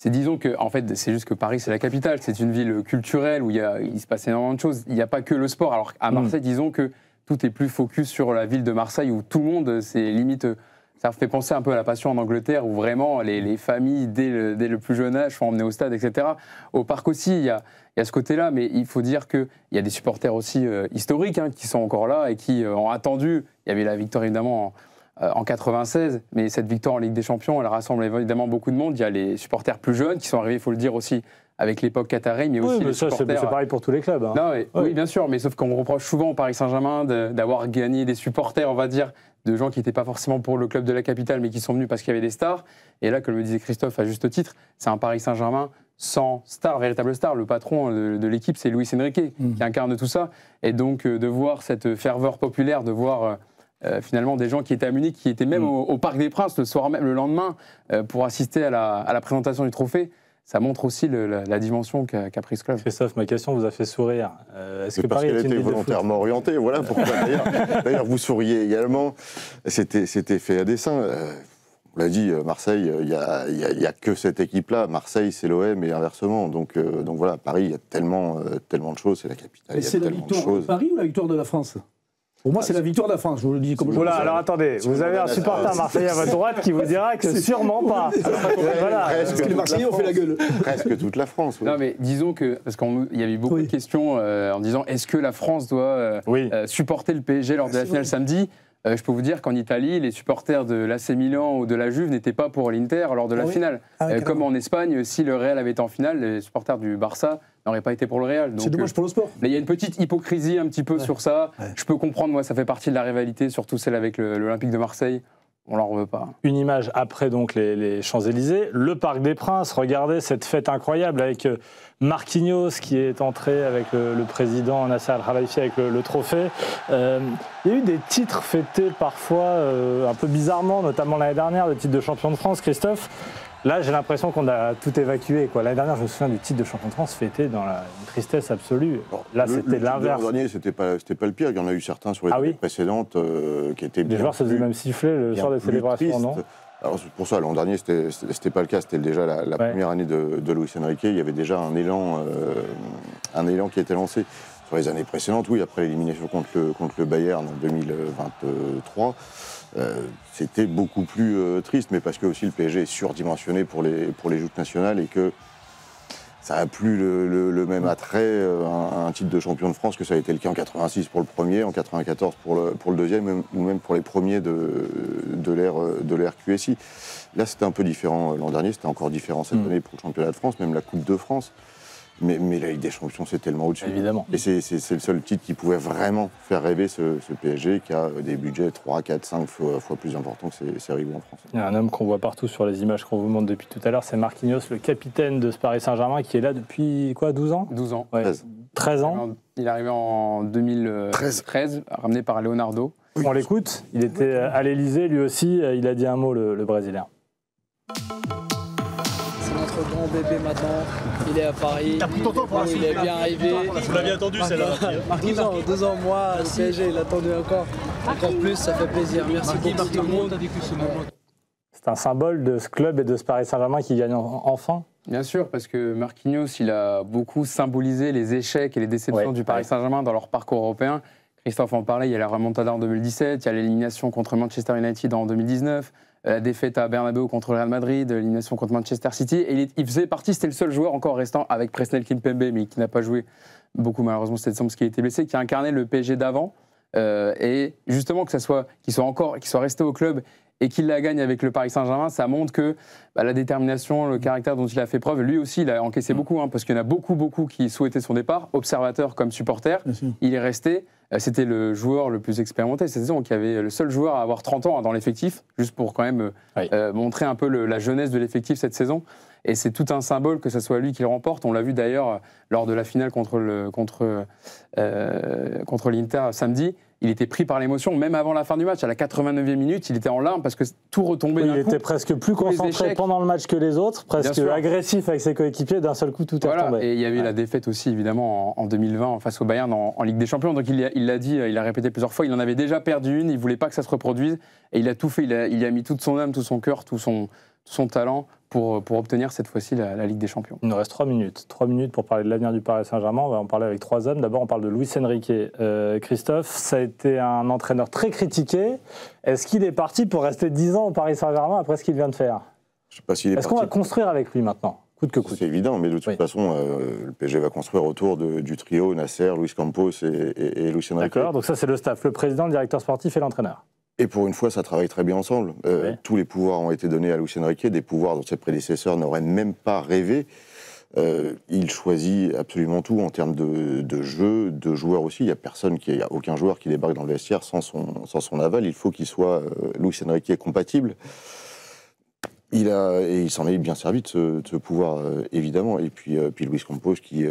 Speaker 6: Disons que, en fait, c'est juste que Paris, c'est la capitale. C'est une ville culturelle où il se passe énormément de choses. Il n'y a pas que le sport. Alors à Marseille, disons que tout est plus focus sur la ville de Marseille où tout le monde, c'est limite. Ça fait penser un peu à la Passion en Angleterre où vraiment les familles, dès le plus jeune âge, sont emmenées au stade, etc. Au parc aussi, il y a ce côté-là, mais il faut dire qu'il y a des supporters aussi historiques qui sont encore là et qui ont attendu. Il y avait la victoire évidemment en 96, mais cette victoire en Ligue des Champions, elle rassemble évidemment beaucoup de monde. Il y a les supporters plus jeunes qui sont arrivés, il faut le dire aussi, avec l'époque qatari, mais aussi les supporters...
Speaker 1: c'est pareil pour tous les clubs. Hein.
Speaker 6: Non, oui, bien sûr, mais sauf qu'on reproche souvent au Paris Saint-Germain d'avoir gagné des supporters, on va dire, de gens qui n'étaient pas forcément pour le club de la capitale, mais qui sont venus parce qu'il y avait des stars. Et là, comme le disait Christophe à juste titre, c'est un Paris Saint-Germain sans star, véritable star. Le patron de l'équipe, c'est Luis Enrique, qui incarne tout ça. Et donc, de voir cette ferveur populaire, de voir... finalement des gens qui étaient à Munich, qui étaient même au Parc des Princes le soir même, le lendemain, pour assister à la présentation du trophée, ça montre aussi la dimension qu'a pris ce club.
Speaker 1: Christophe, ma question vous a fait sourire.
Speaker 5: Est-ce que Paris est une ville volontairement orientée, voilà pourquoi. D'ailleurs, vous souriez également. C'était fait à dessein. On l'a dit, Marseille, il y a que cette équipe-là. Marseille, c'est l'OM et inversement. Donc voilà, Paris, il y a tellement de choses. C'est la capitale.
Speaker 3: Et c'est la victoire de Paris ou la victoire de la France? Pour moi, c'est la victoire de la France, je vous le dis comme je
Speaker 1: Voilà, alors attendez, vous avez un supporter marseillais à votre droite qui vous dira que sûrement pas. Voilà.
Speaker 3: Parce que les Marseillais ont fait la gueule.
Speaker 5: Presque toute la France. Oui.
Speaker 6: Non, mais disons que, parce qu'il y a eu beaucoup de questions en disant est-ce que la France doit supporter le PSG lors de la finale samedi? Je peux vous dire qu'en Italie, les supporters de l'AC Milan ou de la Juve n'étaient pas pour l'Inter lors de la finale. Comme en Espagne, si le Real avait été en finale, les supporters du Barça n'auraient pas été pour le Real.
Speaker 3: C'est dommage pour le sport.
Speaker 6: Mais il y a une petite hypocrisie un petit peu sur ça. Je peux comprendre, moi, ça fait partie de la rivalité, surtout celle avec l'Olympique de Marseille. On leur veut pas.
Speaker 1: Une image après donc les Champs-Élysées, le Parc des Princes. Regardez cette fête incroyable avec Marquinhos qui est entré avec le président Nasser Al-Khelaifi avec le trophée. Il y a eu des titres fêtés parfois un peu bizarrement, notamment l'année dernière, le titre de champion de France, Christophe. Là, j'ai l'impression qu'on a tout évacué. L'année dernière, je me souviens du titre de champion de France fêté dans une tristesse absolue. Là, c'était l'inverse.
Speaker 5: L'an dernier, c'était pas le pire. Il y en a eu certains sur les années précédentes qui étaient bien.
Speaker 1: Les joueurs se faisaient même siffler le soir des célébrations, non?
Speaker 5: Alors pour ça, l'an dernier, c'était pas le cas. C'était déjà la première année de Luis Enrique. Il y avait déjà un élan qui était lancé. Sur les années précédentes, oui, après l'élimination contre le Bayern en 2023, c'était beaucoup plus triste, mais parce que aussi le PSG est surdimensionné pour les joutes nationales et que ça n'a plus le même attrait, un titre de champion de France, que ça a été le cas en 86 pour le premier, en 94 pour le deuxième, ou même pour les premiers de l'ère QSI. Là, c'était un peu différent l'an dernier, c'était encore différent cette année pour le championnat de France, même la Coupe de France. Mais la Ligue des Champions, c'est tellement au-dessus.
Speaker 1: Évidemment.
Speaker 5: Et c'est le seul titre qui pouvait vraiment faire rêver ce PSG qui a des budgets 3, 4, 5 fois plus importants que ses rivaux en France.
Speaker 1: Il y a un homme qu'on voit partout sur les images qu'on vous montre depuis tout à l'heure, c'est Marquinhos, le capitaine de ce Paris Saint-Germain, qui est là depuis quoi, 12 ans
Speaker 6: 12 ans.
Speaker 1: Ouais. 13 ans.
Speaker 6: Il est arrivé en 2013, ramené par Leonardo.
Speaker 1: On l'écoute, il était à l'Elysée, lui aussi, il a dit un mot, le Brésilien.
Speaker 13: Notre grand bébé maintenant, il est à Paris.
Speaker 14: T'as pris ton temps pour la suite.
Speaker 13: Il est bien arrivé.
Speaker 14: Vous l'aviez attendu celle-là.
Speaker 13: 2 ans, moi, le PSG, il attendait encore plus, ça fait plaisir. Merci beaucoup tout le monde.
Speaker 1: C'est un symbole de ce club et de ce Paris Saint-Germain qui gagne enfin.
Speaker 6: Bien sûr, parce que Marquinhos, il a beaucoup symbolisé les échecs et les déceptions du Paris Saint-Germain dans leur parcours européen. Christophe en parlait, il y a la remontada en 2017, il y a l'élimination contre Manchester United en 2019. La défaite à Bernabeu contre le Real Madrid, l'élimination contre Manchester City. Et il faisait partie, c'était le seul joueur encore restant avec Presnel Kimpembe, mais qui n'a pas joué beaucoup malheureusement cette saison parce qu'il était blessé, qui a incarné le PSG d'avant. Et justement, qu'il soit resté au club et qu'il la gagne avec le Paris Saint-Germain, ça montre que la détermination, le caractère dont il a fait preuve, lui aussi, il a encaissé beaucoup, parce qu'il y en a beaucoup qui souhaitaient son départ, observateur comme supporter. Il est resté. C'était le joueur le plus expérimenté cette saison, qui avait le seul joueur à avoir 30 ans dans l'effectif, juste pour quand même montrer un peu la jeunesse de l'effectif cette saison. Et c'est tout un symbole que ce soit lui qui le remporte. On l'a vu d'ailleurs lors de la finale contre l'Inter samedi. Il était pris par l'émotion, même avant la fin du match. À la 89e minute, il était en larmes parce que tout retombait d'un coup.
Speaker 1: Il était presque plus concentré pendant le match que les autres, presque agressif avec ses coéquipiers. D'un seul coup, tout est retombé.
Speaker 6: Et il y avait eu la défaite aussi, évidemment, en 2020 face au Bayern en Ligue des Champions. Donc il l'a dit, il l'a répété plusieurs fois, il en avait déjà perdu une, il ne voulait pas que ça se reproduise. Et il a tout fait, il y a mis toute son âme, tout son cœur, tout son talent pour obtenir cette fois-ci la Ligue des Champions.
Speaker 1: Il nous reste 3 minutes. 3 minutes pour parler de l'avenir du Paris Saint-Germain. On va en parler avec 3 hommes. D'abord, on parle de Luis Enrique. Christophe, ça a été un entraîneur très critiqué. Est-ce qu'il est parti pour rester 10 ans au Paris Saint-Germain après ce qu'il vient de faire?
Speaker 5: Je sais pas s'il est
Speaker 1: Est-ce qu'on va construire avec lui maintenant, coûte que coûte?
Speaker 5: C'est évident, mais de toute façon, le PSG va construire autour du trio Nasser, Luis Campos et Luis Enrique.
Speaker 1: D'accord, donc ça c'est le staff, le président, le directeur sportif et l'entraîneur.
Speaker 5: Et pour une fois, ça travaille très bien ensemble. Tous les pouvoirs ont été donnés à Luis Enrique, des pouvoirs dont ses prédécesseurs n'auraient même pas rêvé. Il choisit absolument tout en termes de jeu, de joueurs aussi. Il n'y a aucun joueur qui débarque dans le vestiaire sans son aval. Il faut qu'il soit Luis Enrique compatible. Et il s'en est bien servi de ce pouvoir, évidemment. Et puis Luis Campos, qui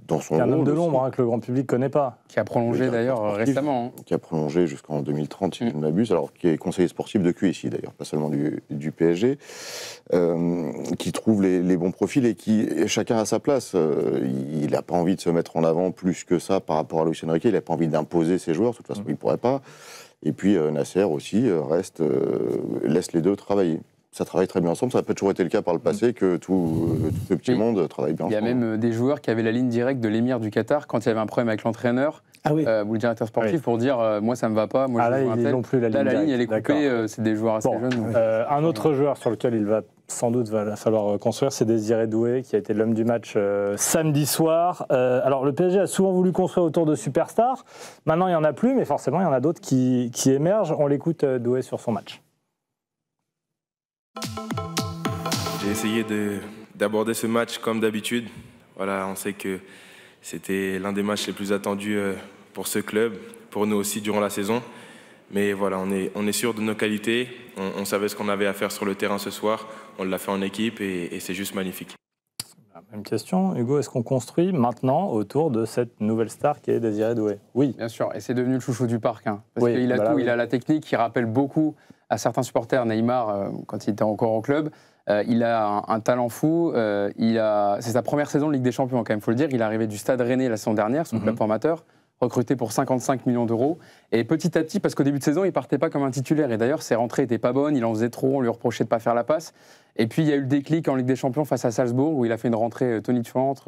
Speaker 5: dans son rôle...
Speaker 1: un homme de l'ombre que le grand public ne connaît pas.
Speaker 6: Qui a prolongé d'ailleurs récemment.
Speaker 5: Qui a prolongé jusqu'en 2030, si je ne m'abuse. Alors, qui est conseiller sportif de QSI, d'ailleurs, pas seulement du PSG. Qui trouve les bons profils et qui, chacun à sa place. Il n'a pas envie de se mettre en avant plus que ça par rapport à Luis Enrique. Il n'a pas envie d'imposer ses joueurs. De toute façon, il ne pourrait pas. Et puis, Nasser aussi laisse les deux travailler. Ça travaille très bien ensemble. Ça n'a pas toujours été le cas par le passé, que tout ce petit monde travaille bien ensemble.
Speaker 6: Il y a même des joueurs qui avaient la ligne directe de l'émir du Qatar quand il y avait un problème avec l'entraîneur.
Speaker 3: Ah oui.
Speaker 6: ou le directeur sportif pour dire moi ça me va pas, moi
Speaker 1: là,
Speaker 6: je veux un tel.
Speaker 1: plus la ligne,
Speaker 6: Là, la ligne elle est coupée, c'est des joueurs assez jeunes. Donc.
Speaker 1: Un autre joueur sur lequel il va sans doute falloir construire, c'est Désiré Doué, qui a été l'homme du match samedi soir. Alors le PSG a souvent voulu construire autour de superstars. Maintenant il n'y en a plus, mais forcément il y en a d'autres qui émergent. On l'écoute Doué sur son match.
Speaker 14: J'ai essayé d'aborder ce match comme d'habitude. Voilà, on sait que c'était l'un des matchs les plus attendus pour ce club, pour nous aussi durant la saison. Mais voilà, on est sûr de nos qualités. On savait ce qu'on avait à faire sur le terrain ce soir. On l'a fait en équipe et c'est juste magnifique.
Speaker 1: Même question, Hugo, est-ce qu'on construit maintenant autour de cette nouvelle star qui est Désiré Doué? Oui.
Speaker 6: Bien sûr, et c'est devenu le chouchou du parc. Parce qu'il a tout, il a la technique qui rappelle beaucoup à certains supporters Neymar quand il était encore au club. Il a un talent fou. C'est sa première saison de Ligue des Champions, quand même, il faut le dire. Il est arrivé du Stade Rennais la saison dernière, son club formateur, recruté pour 55 millions d'euros. Et petit à petit, parce qu'au début de saison, il ne partait pas comme un titulaire. Et d'ailleurs, ses rentrées n'étaient pas bonnes, il en faisait trop, on lui reprochait de ne pas faire la passe. Et puis, il y a eu le déclic en Ligue des Champions face à Salzbourg, où il a fait une rentrée tonitruante,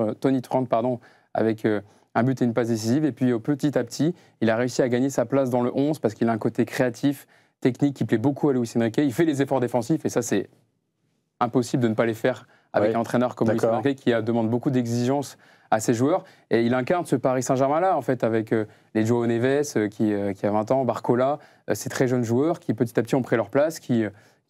Speaker 6: avec un but et une passe décisive. Et puis, petit à petit, il a réussi à gagner sa place dans le 11, parce qu'il a un côté créatif, technique, qui plaît beaucoup à Luis Enrique. Il fait les efforts défensifs, et ça, c'est impossible de ne pas les faire avec un entraîneur comme Luis Enrique qui demande beaucoup d'exigences à ses joueurs. Et il incarne ce Paris Saint-Germain-là, en fait, avec les João Neves qui a 20 ans, Barcola, ces très jeunes joueurs qui petit à petit ont pris leur place, qui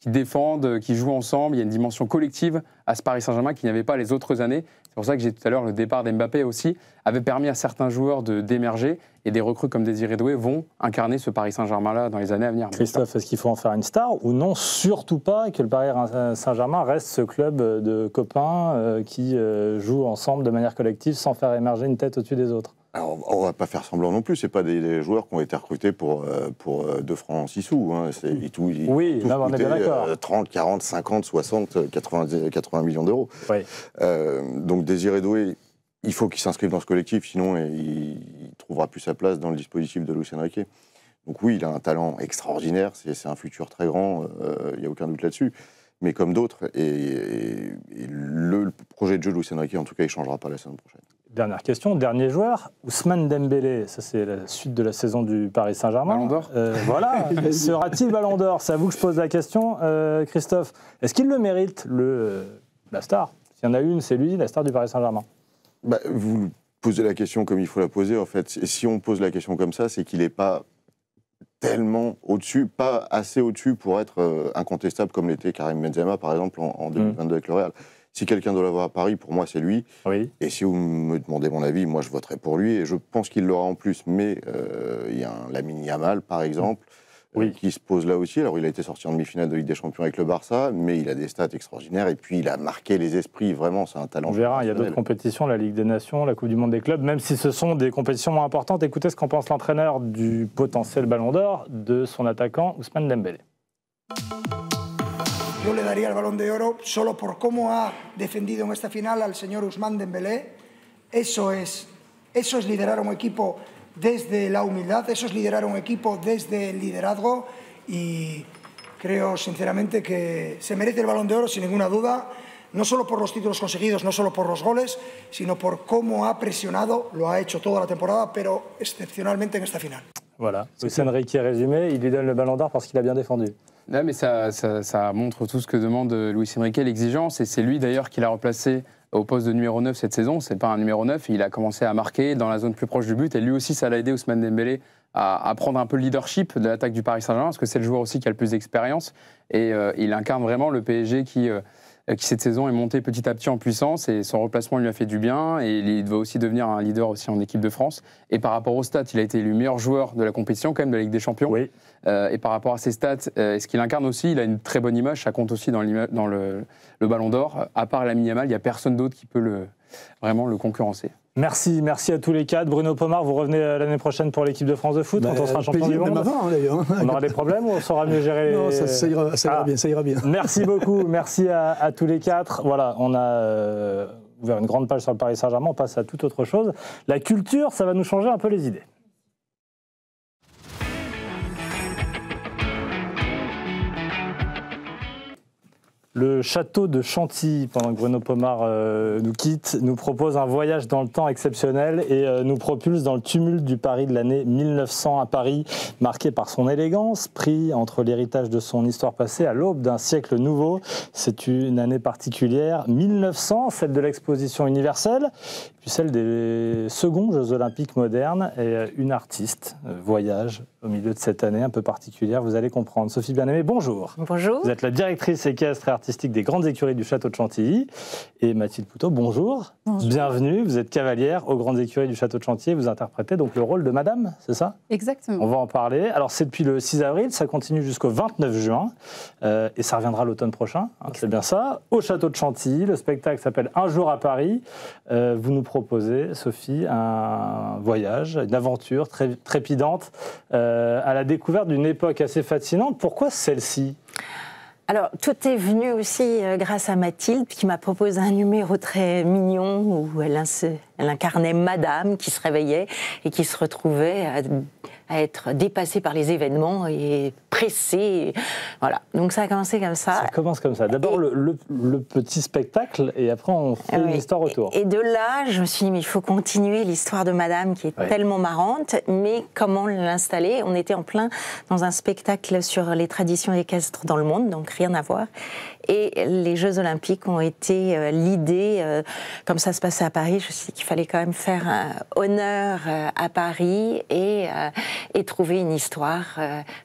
Speaker 6: défendent, qui jouent ensemble. Il y a une dimension collective à ce Paris Saint-Germain qu'il n'y avait pas les autres années. C'est pour ça que j'ai dit tout à l'heure, le départ d'Mbappé aussi avait permis à certains joueurs d'émerger, et des recrues comme Désiré Doué vont incarner ce Paris Saint-Germain-là dans les années à venir.
Speaker 1: Christophe, est-ce qu'il faut en faire une star ou non? Surtout pas, et que le Paris Saint-Germain reste ce club de copains qui jouent ensemble de manière collective sans faire émerger une tête au-dessus des autres.
Speaker 5: Alors, on ne va pas faire semblant non plus, ce n'est pas des joueurs qui ont été recrutés pour 2 francs 6 sous. Hein.
Speaker 1: Oui, là, on est bien d'accord.
Speaker 5: 30, 40, 50, 60, 80 millions d'euros.
Speaker 1: Oui.
Speaker 5: Donc Désiré Doué, il faut qu'il s'inscrive dans ce collectif, sinon il ne trouvera plus sa place dans le dispositif de Luis Enrique. Donc oui, il a un talent extraordinaire, c'est un futur très grand, il n'y a aucun doute là-dessus. Mais comme d'autres, et le projet de jeu de Luis Enrique, en tout cas, il ne changera pas la saison prochaine.
Speaker 1: Dernière question, dernier joueur, Ousmane Dembélé, ça c'est la suite de la saison du Paris Saint-Germain.
Speaker 6: Ballon d'Or.
Speaker 1: Voilà, sera-t-il Ballon d'Or? C'est à vous que je pose la question, Christophe. Est-ce qu'il le mérite, la star? S'il y en a une, c'est lui, la star du Paris Saint-Germain.
Speaker 5: Vous posez la question comme il faut la poser, en fait. Et si on pose la question comme ça, c'est qu'il n'est pas tellement au-dessus, pas assez au-dessus pour être incontestable comme l'était Karim Benzema, par exemple, en 2022 avec le Real. Si quelqu'un doit l'avoir à Paris, pour moi, c'est lui.
Speaker 1: Oui.
Speaker 5: Et si vous me demandez mon avis, moi, je voterai pour lui. Et je pense qu'il l'aura en plus. Mais il y a un Lamine Yamal, par exemple, qui se pose là aussi. Alors, il a été sorti en demi-finale de Ligue des Champions avec le Barça, mais il a des stats extraordinaires. Et puis, il a marqué les esprits. Vraiment, c'est un talent.
Speaker 1: On verra, il y a d'autres compétitions, la Ligue des Nations, la Coupe du Monde des clubs, même si ce sont des compétitions moins importantes. Écoutez ce qu'en pense l'entraîneur du potentiel Ballon d'Or de son attaquant, Ousmane Dembélé.
Speaker 15: Yo le daría el Balón de Oro solo por cómo ha defendido en esta final al señor Ousmane Dembélé. Eso es liderar un equipo desde la humildad, eso es liderar un equipo desde el liderazgo y creo sinceramente que se merece el Balón de Oro sin ninguna duda, no solo por los títulos conseguidos, no solo por los goles, sino por cómo ha presionado, lo ha hecho toda la temporada, pero excepcionalmente en esta final.
Speaker 1: Voilà, Luis Enrique résumé, il lui donne le Ballon d'Or parce qu'il a bien défendu.
Speaker 6: Là, mais ça montre tout ce que demande Luis Enrique, l'exigence, et c'est lui d'ailleurs qui l'a replacé au poste de numéro 9 cette saison. C'est pas un numéro 9, il a commencé à marquer dans la zone plus proche du but, et lui aussi ça l'a aidé, Ousmane Dembélé, à prendre un peu le leadership de l'attaque du Paris Saint-Germain, parce que c'est le joueur aussi qui a le plus d'expérience, et il incarne vraiment le PSG qui cette saison est monté petit à petit en puissance, et son replacement lui a fait du bien, et il va aussi devenir un leader aussi en équipe de France. Et par rapport aux stats, il a été élu meilleur joueur de la compétition quand même de la Ligue des Champions.
Speaker 1: Oui.
Speaker 6: Et par rapport à ses stats, ce qu'il incarne aussi, il a une très bonne image, ça compte aussi dans le Ballon d'Or. À part Lamine Yamal, il n'y a personne d'autre qui peut vraiment le concurrencer.
Speaker 1: Merci à tous les quatre. Bruno Pomar, vous revenez l'année prochaine pour l'équipe de France de foot quand on sera champion du monde.
Speaker 3: Même avant, d'ailleurs.
Speaker 1: On aura des problèmes ou on saura mieux gérer?
Speaker 3: Non, ça ira bien.
Speaker 1: Merci beaucoup, merci à tous les quatre. Voilà, on a ouvert une grande page sur le Paris Saint-Germain, on passe à toute autre chose. La culture, ça va nous changer un peu les idées. Le château de Chantilly, pendant que Bruno Pomar nous quitte, nous propose un voyage dans le temps exceptionnel et nous propulse dans le tumulte du Paris de l'année 1900 à Paris, marqué par son élégance, pris entre l'héritage de son histoire passée à l'aube d'un siècle nouveau. C'est une année particulière, 1900, celle de l'exposition universelle, puis celle des seconds Jeux olympiques modernes, et une artiste voyage au milieu de cette année un peu particulière, vous allez comprendre. Sophie Bien-Aimée, bonjour.
Speaker 16: Bonjour.
Speaker 1: Vous êtes la directrice équestre et artistique des Grandes Écuries du Château de Chantilly. Et Mathilde Poutot, bonjour.
Speaker 16: Bonjour.
Speaker 1: Bienvenue, vous êtes cavalière aux Grandes Écuries du Château de Chantilly. Vous interprétez donc le rôle de Madame, c'est ça?
Speaker 16: Exactement.
Speaker 1: On va en parler. Alors c'est depuis le 6 avril, ça continue jusqu'au 29 juin. Et ça reviendra l'automne prochain, hein, c'est bien ça. Au Château de Chantilly, le spectacle s'appelle Un jour à Paris. Vous nous proposez, Sophie, un voyage, une aventure très trépidante à la découverte d'une époque assez fascinante. Pourquoi celle-ci?
Speaker 16: Alors, tout est venu aussi grâce à Mathilde, qui m'a proposé un numéro très mignon où elle incarnait Madame qui se réveillait et qui se retrouvait à être dépassée par les événements et pressée. Voilà. Donc ça a commencé comme ça.
Speaker 1: Ça commence comme ça. D'abord le petit spectacle et après on fait une histoire autour.
Speaker 16: Et de là, je me suis dit, mais il faut continuer l'histoire de Madame qui est tellement marrante, mais comment l'installer? On était en plein dans un spectacle sur les traditions équestres dans le monde, donc rien à voir. Et les Jeux Olympiques ont été l'idée, comme ça se passait à Paris, je me suis dit qu'il fallait quand même faire honneur à Paris et trouver une histoire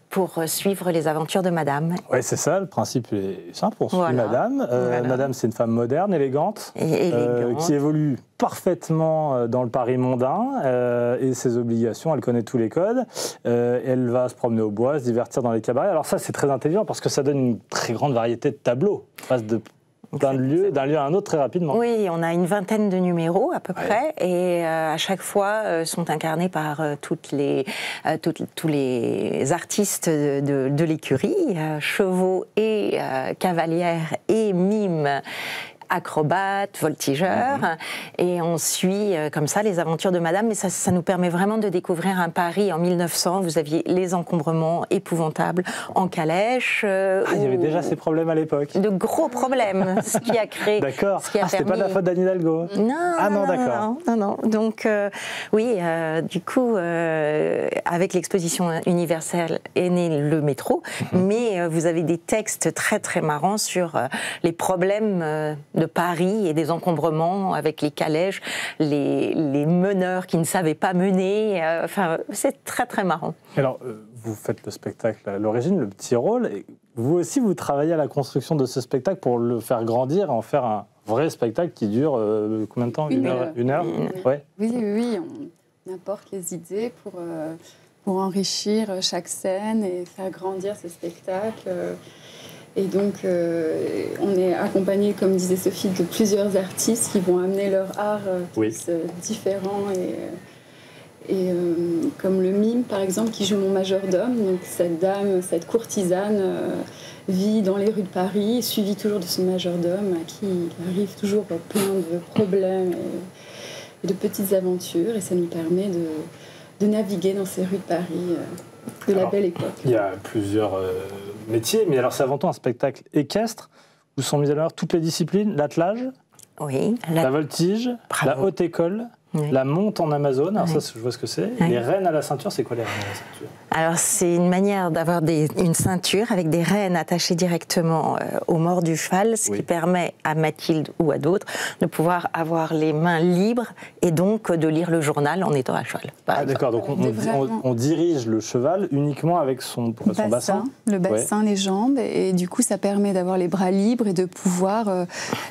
Speaker 16: pour suivre les aventures de Madame.
Speaker 1: Oui, c'est ça, le principe est simple, on suit Madame. Madame, c'est une femme moderne, élégante, qui évolue parfaitement dans le Paris mondain et ses obligations, elle connaît tous les codes. Elle va se promener au bois, se divertir dans les cabarets. Alors ça, c'est très intelligent parce que ça donne une très grande variété de tableaux. On passe d'un lieu à un autre très rapidement.
Speaker 16: Oui, on a une vingtaine de numéros à peu près, et à chaque fois sont incarnés par tous les artistes de l'écurie, chevaux et cavalières et mimes, acrobates, voltigeurs, et on suit comme ça les aventures de Madame, mais ça nous permet vraiment de découvrir un Paris en 1900. Vous aviez les encombrements épouvantables en calèche.
Speaker 1: Il y avait déjà ces problèmes à l'époque.
Speaker 16: De gros problèmes, ce qui a créé...
Speaker 1: D'accord. C'était pas de la faute d'Anne Hidalgo.
Speaker 16: Non. Donc, oui, du coup, avec l'exposition universelle est né le métro, mais vous avez des textes très, très marrants sur les problèmes de Paris et des encombrements avec les calèches, les meneurs qui ne savaient pas mener. Enfin, c'est très, très marrant.
Speaker 1: Alors, vous faites le spectacle à l'origine, le petit rôle. Et vous aussi, vous travaillez à la construction de ce spectacle pour le faire grandir, en faire un vrai spectacle qui dure combien de temps? Une heure Ouais.
Speaker 17: Oui, on apporte les idées pour enrichir chaque scène et faire grandir ce spectacle. Et donc, on est accompagné, comme disait Sophie, de plusieurs artistes qui vont amener leur art différent. Et comme le mime, par exemple, qui joue mon majordome. Donc, cette dame, cette courtisane, vit dans les rues de Paris, suivie toujours de son majordome, à qui il arrive toujours plein de problèmes et de petites aventures. Et ça nous permet de naviguer dans ces rues de Paris de la belle époque.
Speaker 1: Il y a plusieurs métiers, mais alors c'est avant tout un spectacle équestre où sont mises à l'honneur toutes les disciplines, l'attelage, la voltige, la haute école, la monte en Amazon, alors ça je vois ce que c'est, les rênes à la ceinture, c'est quoi les rênes à la ceinture?
Speaker 16: Alors c'est une manière d'avoir une ceinture avec des rênes attachées directement au mors du cheval, ce qui permet à Mathilde ou à d'autres de pouvoir avoir les mains libres et donc de lire le journal en étant à cheval.
Speaker 1: D'accord, donc on dirige le cheval uniquement avec son bassin.
Speaker 17: Le bassin, les jambes, et du coup ça permet d'avoir les bras libres et de pouvoir...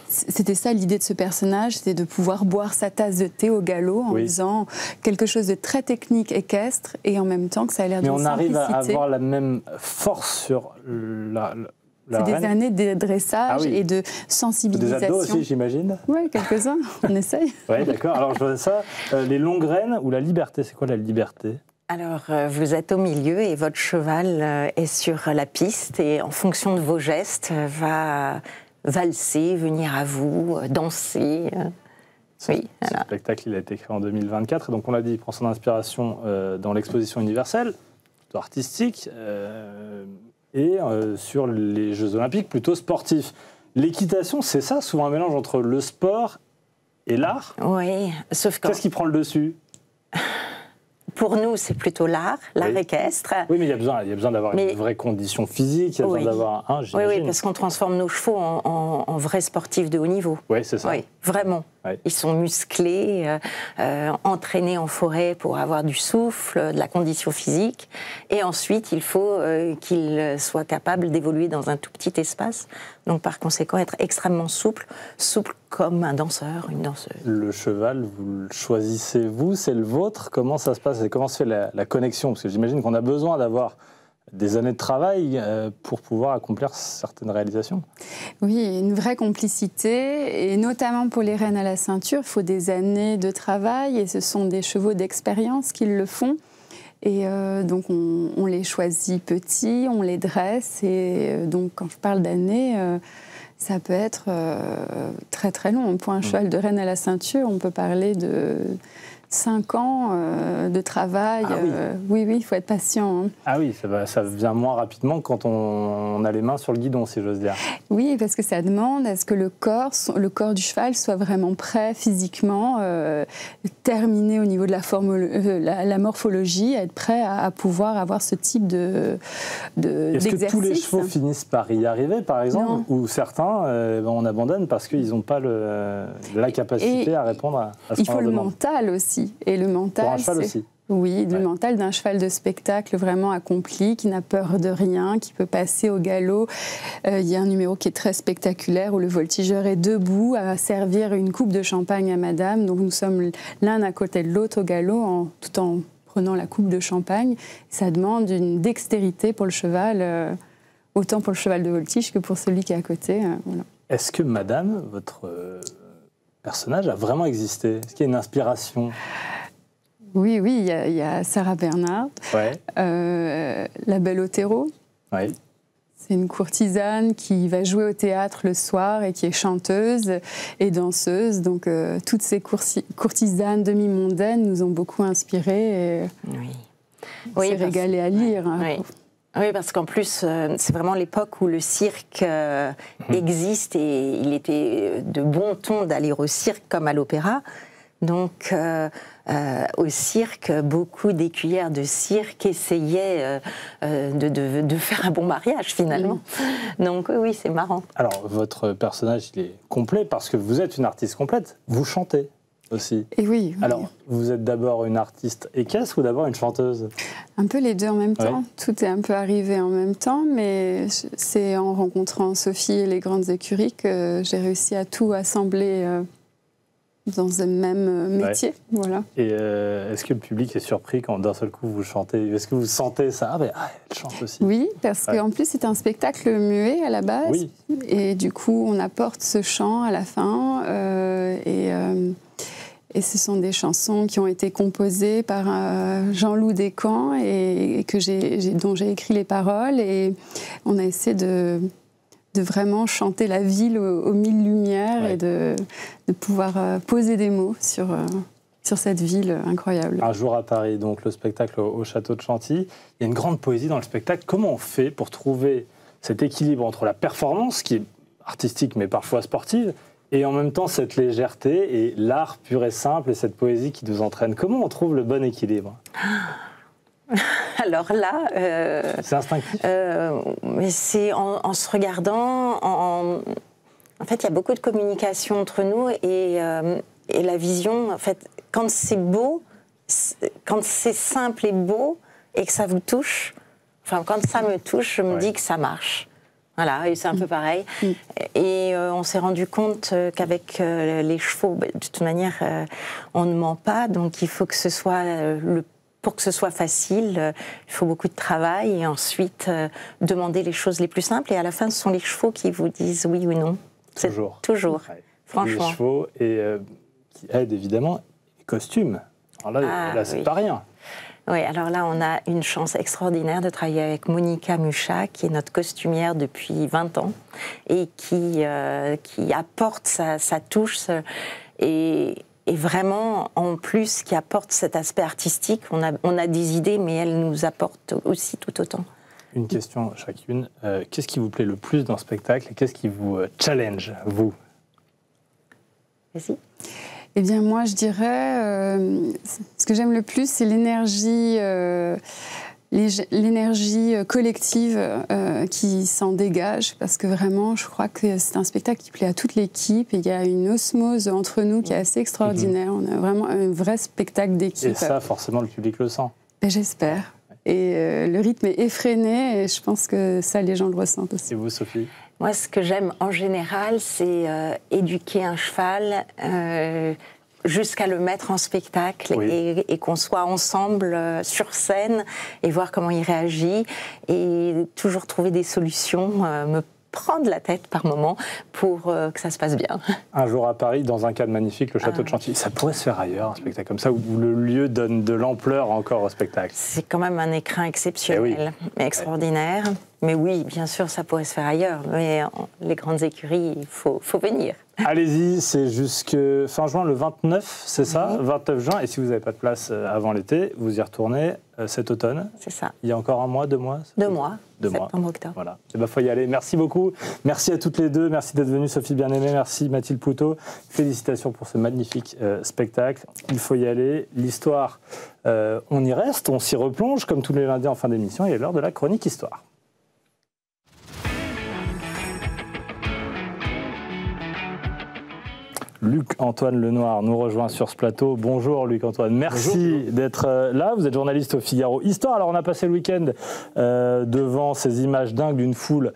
Speaker 17: c'était ça l'idée de ce personnage, c'était de pouvoir boire sa tasse de thé au galop en faisant quelque chose de très technique, équestre, et en même temps que ça a l'air d'une simplicité.
Speaker 1: Mais on arrive à avoir la même force sur la
Speaker 17: c'est des années de dressage et de sensibilisation.
Speaker 1: Des ados aussi, j'imagine.
Speaker 17: Oui, quelques-uns, on essaye.
Speaker 1: Oui, d'accord. Alors je vois ça, les longues rênes ou la liberté, c'est quoi la liberté?
Speaker 16: Alors, vous êtes au milieu et votre cheval est sur la piste et en fonction de vos gestes, va valser, venir à vous, danser.
Speaker 1: Ce spectacle, il a été créé en 2024. Et donc, on l'a dit, il prend son inspiration dans l'exposition universelle, plutôt artistique, et sur les Jeux Olympiques, plutôt sportifs. L'équitation, c'est ça, souvent un mélange entre le sport et l'art.
Speaker 16: Oui, sauf que...
Speaker 1: Qu'est-ce qui prend le dessus?
Speaker 16: Pour nous, c'est plutôt l'art équestre.
Speaker 1: Oui, mais il y a besoin d'avoir une vraie condition physique, il y a besoin d'avoir un, j'imagine.
Speaker 16: Oui, parce qu'on transforme nos chevaux en vrais sportifs de haut niveau.
Speaker 1: Oui, c'est ça.
Speaker 16: Oui, vraiment. Oui. Ils sont musclés, entraînés en forêt pour avoir du souffle, de la condition physique. Et ensuite, il faut qu'ils soient capables d'évoluer dans un tout petit espace. Donc, par conséquent, être extrêmement souple comme un danseur, une danseuse.
Speaker 1: Le cheval, vous le choisissez vous, c'est le vôtre? Comment ça se passe et comment se fait la connexion? Parce que j'imagine qu'on a besoin d'avoir des années de travail pour pouvoir accomplir certaines réalisations.
Speaker 17: Oui, une vraie complicité, et notamment pour les rênes à la ceinture, il faut des années de travail, et ce sont des chevaux d'expérience qui le font. Et donc on les choisit petits, on les dresse, et donc quand je parle d'années, ça peut être très très long. Pour un cheval de rêne à la ceinture, on peut parler de 5 ans de travail.
Speaker 1: Ah oui.
Speaker 17: Oui, il faut être patient. Hein.
Speaker 1: Ah oui, ça vient moins rapidement quand on a les mains sur le guidon, si j'ose dire.
Speaker 17: Oui, parce que ça demande à ce que le corps du cheval soit vraiment prêt physiquement, terminé au niveau de la morphologie, à être prêt à pouvoir avoir ce type d'exercice.
Speaker 1: Est-ce que tous les chevaux finissent par y arriver, par exemple, ou certains, on abandonne parce qu'ils n'ont pas la capacité à répondre à ce qu'on leur demande?
Speaker 17: Il faut le mental aussi. Et le mental,
Speaker 1: pour un cheval aussi.
Speaker 17: Oui, le mental d'un cheval de spectacle vraiment accompli, qui n'a peur de rien, qui peut passer au galop. Il y a un numéro qui est très spectaculaire où le voltigeur est debout à servir une coupe de champagne à madame. Donc nous sommes l'un à côté de l'autre au galop, tout en prenant la coupe de champagne. Ça demande une dextérité pour le cheval, autant pour le cheval de voltige que pour celui qui est à côté. Voilà.
Speaker 1: Est-ce que madame, votre personnage a vraiment existé? Est-ce qu'il y a une inspiration?
Speaker 17: Oui, il y a Sarah Bernhardt, la Belle Otero.
Speaker 1: Ouais.
Speaker 17: C'est une courtisane qui va jouer au théâtre le soir et qui est chanteuse et danseuse. Donc toutes ces courtisanes demi-mondaines nous ont beaucoup inspirées. Et on s'est régalé à lire. Hein.
Speaker 16: Oui, parce qu'en plus, c'est vraiment l'époque où le cirque existe, et il était de bon ton d'aller au cirque comme à l'opéra. Donc, au cirque, beaucoup d'écuyères de cirque essayaient de faire un bon mariage, finalement. Donc, oui, c'est marrant.
Speaker 1: Alors, votre personnage, il est complet parce que vous êtes une artiste complète. Vous chantez aussi.
Speaker 17: Et oui.
Speaker 1: Alors, vous êtes d'abord une artiste équestre ou d'abord une chanteuse?
Speaker 17: Un peu les deux en même temps. Tout est un peu arrivé en même temps, mais c'est en rencontrant Sophie et les grandes écuries que j'ai réussi à tout assembler dans un même métier. Voilà.
Speaker 1: Et est-ce que le public est surpris quand d'un seul coup vous chantez? Est-ce que vous sentez ça? Elle chante aussi.
Speaker 17: Oui, parce qu'en plus c'est un spectacle muet à la base.
Speaker 1: Oui.
Speaker 17: Et du coup on apporte ce chant à la fin. Et ce sont des chansons qui ont été composées par Jean-Loup Descamps et dont j'ai écrit les paroles. Et on a essayé de vraiment chanter la ville aux mille lumières et de pouvoir poser des mots sur cette ville incroyable.
Speaker 1: Un jour à Paris, donc le spectacle au château de Chantilly. Il y a une grande poésie dans le spectacle. Comment on fait pour trouver cet équilibre entre la performance, qui est artistique mais parfois sportive, et en même temps cette légèreté et l'art pur et simple et cette poésie qui nous entraîne? Comment on trouve le bon équilibre?
Speaker 16: Alors là...
Speaker 1: c'est instinctif.
Speaker 16: Mais c'est en se regardant. En fait, il y a beaucoup de communication entre nous et la vision. En fait, quand c'est beau, quand c'est simple et beau et que ça vous touche, enfin, quand ça me touche, je me dis que ça marche. Voilà, et c'est un peu pareil. Et on s'est rendu compte qu'avec les chevaux, de toute manière, on ne ment pas, donc il faut que ce soit pour que ce soit facile, il faut beaucoup de travail et ensuite demander les choses les plus simples. Et à la fin, ce sont les chevaux qui vous disent oui ou non.
Speaker 1: Toujours.
Speaker 16: Toujours, franchement.
Speaker 1: Les chevaux et qui aident évidemment les costumes. Alors là, c'est pas rien.
Speaker 16: Oui, alors là, on a une chance extraordinaire de travailler avec Monica Mucha, qui est notre costumière depuis 20 ans et qui apporte sa touche et vraiment, en plus, qui apporte cet aspect artistique. On a des idées, mais elle nous apporte aussi tout autant.
Speaker 1: une question chacune. Qu'est-ce qui vous plaît le plus dans le spectacle et qu'est-ce qui vous challenge, vous?
Speaker 16: Vas-y.
Speaker 17: Eh bien, moi, je dirais, ce que j'aime le plus, c'est l'énergie collective qui s'en dégage, parce que vraiment, je crois que c'est un spectacle qui plaît à toute l'équipe, et il y a une osmose entre nous qui est assez extraordinaire. On a vraiment un vrai spectacle d'équipe.
Speaker 1: Et ça, forcément, le public le sent.
Speaker 17: Ben, j'espère. Et le rythme est effréné, et je pense que ça, les gens le ressentent aussi.
Speaker 1: Et vous, Sophie?
Speaker 16: Moi, ce que j'aime en général, c'est éduquer un cheval jusqu'à le mettre en spectacle,
Speaker 1: Oui.
Speaker 16: et qu'on soit ensemble sur scène et voir comment il réagit, et toujours trouver des solutions, me prendre la tête par moment pour que ça se passe bien.
Speaker 1: Un jour à Paris, dans un cadre magnifique, le château de Chantilly. Ça pourrait se faire ailleurs, un spectacle comme ça, où le lieu donne de l'ampleur encore au spectacle.
Speaker 16: C'est quand même un écrin exceptionnel, extraordinaire. Mais oui, bien sûr, ça pourrait se faire ailleurs. Mais les grandes écuries, il faut venir.
Speaker 1: Allez-y, c'est jusque fin juin, le 29, c'est ça, 29 juin. Et si vous n'avez pas de place avant l'été, vous y retournez cet automne.
Speaker 16: C'est ça.
Speaker 1: Il y a encore un mois, 2 mois?
Speaker 16: 2 mois,
Speaker 1: 2 mois.
Speaker 16: septembre, octobre.
Speaker 1: Voilà. Il faut y aller. Merci beaucoup. Merci à toutes les deux. Merci d'être venues, Sophie Bien-Aimée. Merci, Mathilde Poutot. Félicitations pour ce magnifique spectacle. Il faut y aller. L'histoire, on y reste, on s'y replonge, comme tous les lundis en fin d'émission. Il est l'heure de la chronique Histoire. Luc-Antoine Lenoir nous rejoint sur ce plateau. Bonjour Luc-Antoine, merci d'être là. Vous êtes journaliste au Figaro Histoire. Alors on a passé le week-end devant ces images dingues d'une foule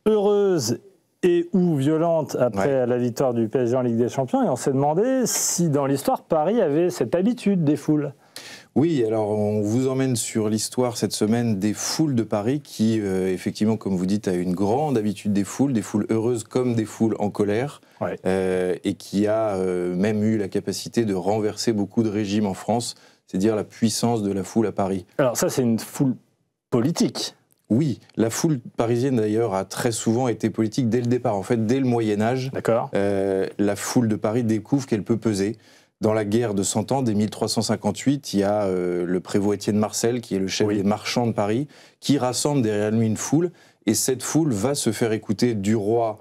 Speaker 1: heureuse et ou violente après la victoire du PSG en Ligue des Champions. Et on s'est demandé si dans l'histoire, Paris avait cette habitude des foules.
Speaker 18: Oui, alors on vous emmène sur l'histoire cette semaine des foules de Paris qui, effectivement, comme vous dites, a une grande habitude des foules heureuses comme des foules en colère, et qui a même eu la capacité de renverser beaucoup de régimes en France, c'est dire la puissance de la foule à Paris.
Speaker 1: Alors ça, c'est une foule politique.
Speaker 18: Oui, la foule parisienne d'ailleurs a très souvent été politique dès le départ. En fait, dès le Moyen-Âge, la foule de Paris découvre qu'elle peut peser. Dans la guerre de 100 ans, dès 1358, il y a le prévôt Étienne Marcel, qui est le chef des marchands de Paris, qui rassemble derrière lui une foule, et cette foule va se faire écouter du roi,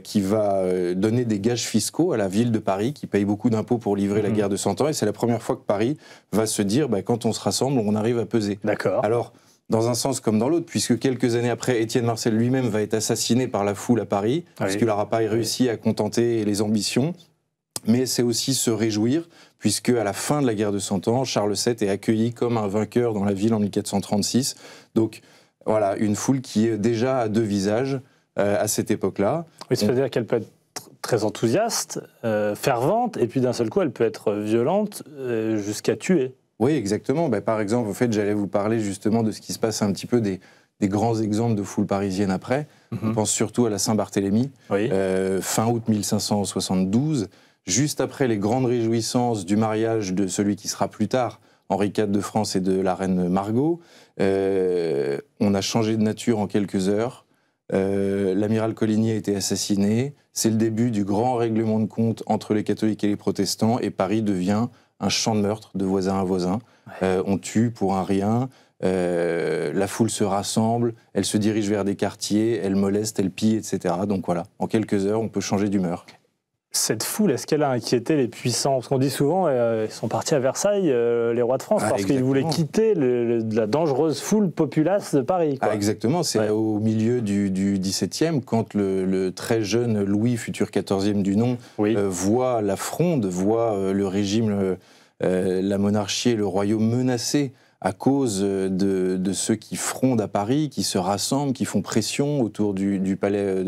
Speaker 18: qui va donner des gages fiscaux à la ville de Paris, qui paye beaucoup d'impôts pour livrer la guerre de 100 ans, et c'est la première fois que Paris va se dire, quand on se rassemble, on arrive à peser.
Speaker 1: D'accord.
Speaker 18: Alors, dans un sens comme dans l'autre, puisque quelques années après, Étienne Marcel lui-même va être assassiné par la foule à Paris, parce qu'il n'aura pas réussi à contenter les ambitions. Mais c'est aussi se réjouir, puisque à la fin de la guerre de 100 ans, Charles VII est accueilli comme un vainqueur dans la ville en 1436. Donc voilà, une foule qui est déjà à 2 visages à cette époque-là.
Speaker 1: Oui, c'est-à-dire qu'elle peut être très enthousiaste, fervente, et puis d'un seul coup, elle peut être violente jusqu'à tuer.
Speaker 18: Oui, exactement. Par exemple, en fait, j'allais vous parler justement de ce qui se passe un petit peu des grands exemples de foule parisienne après. On pense surtout à la Saint-Barthélemy, fin août 1572. Juste après les grandes réjouissances du mariage de celui qui sera plus tard Henri IV de France et de la reine Margot, on a changé de nature en quelques heures. L'amiral Coligny a été assassiné. C'est le début du grand règlement de compte entre les catholiques et les protestants, et Paris devient un champ de meurtre de voisin à voisin. On tue pour un rien. La foule se rassemble, elle se dirige vers des quartiers, elle moleste, elle pille, etc. Donc voilà, en quelques heures, on peut changer d'humeur.
Speaker 1: Cette foule, est-ce qu'elle a inquiété les puissants? Parce qu'on dit souvent, ils sont partis à Versailles, les rois de France, parce qu'ils voulaient quitter la dangereuse foule populace de Paris.
Speaker 18: Ah, exactement, c'est au milieu du XVIIe, quand le très jeune Louis, futur XIVe du nom, voit la fronde, voit le régime, la monarchie et le royaume menacés à cause de ceux qui frondent à Paris, qui se rassemblent, qui font pression autour du palais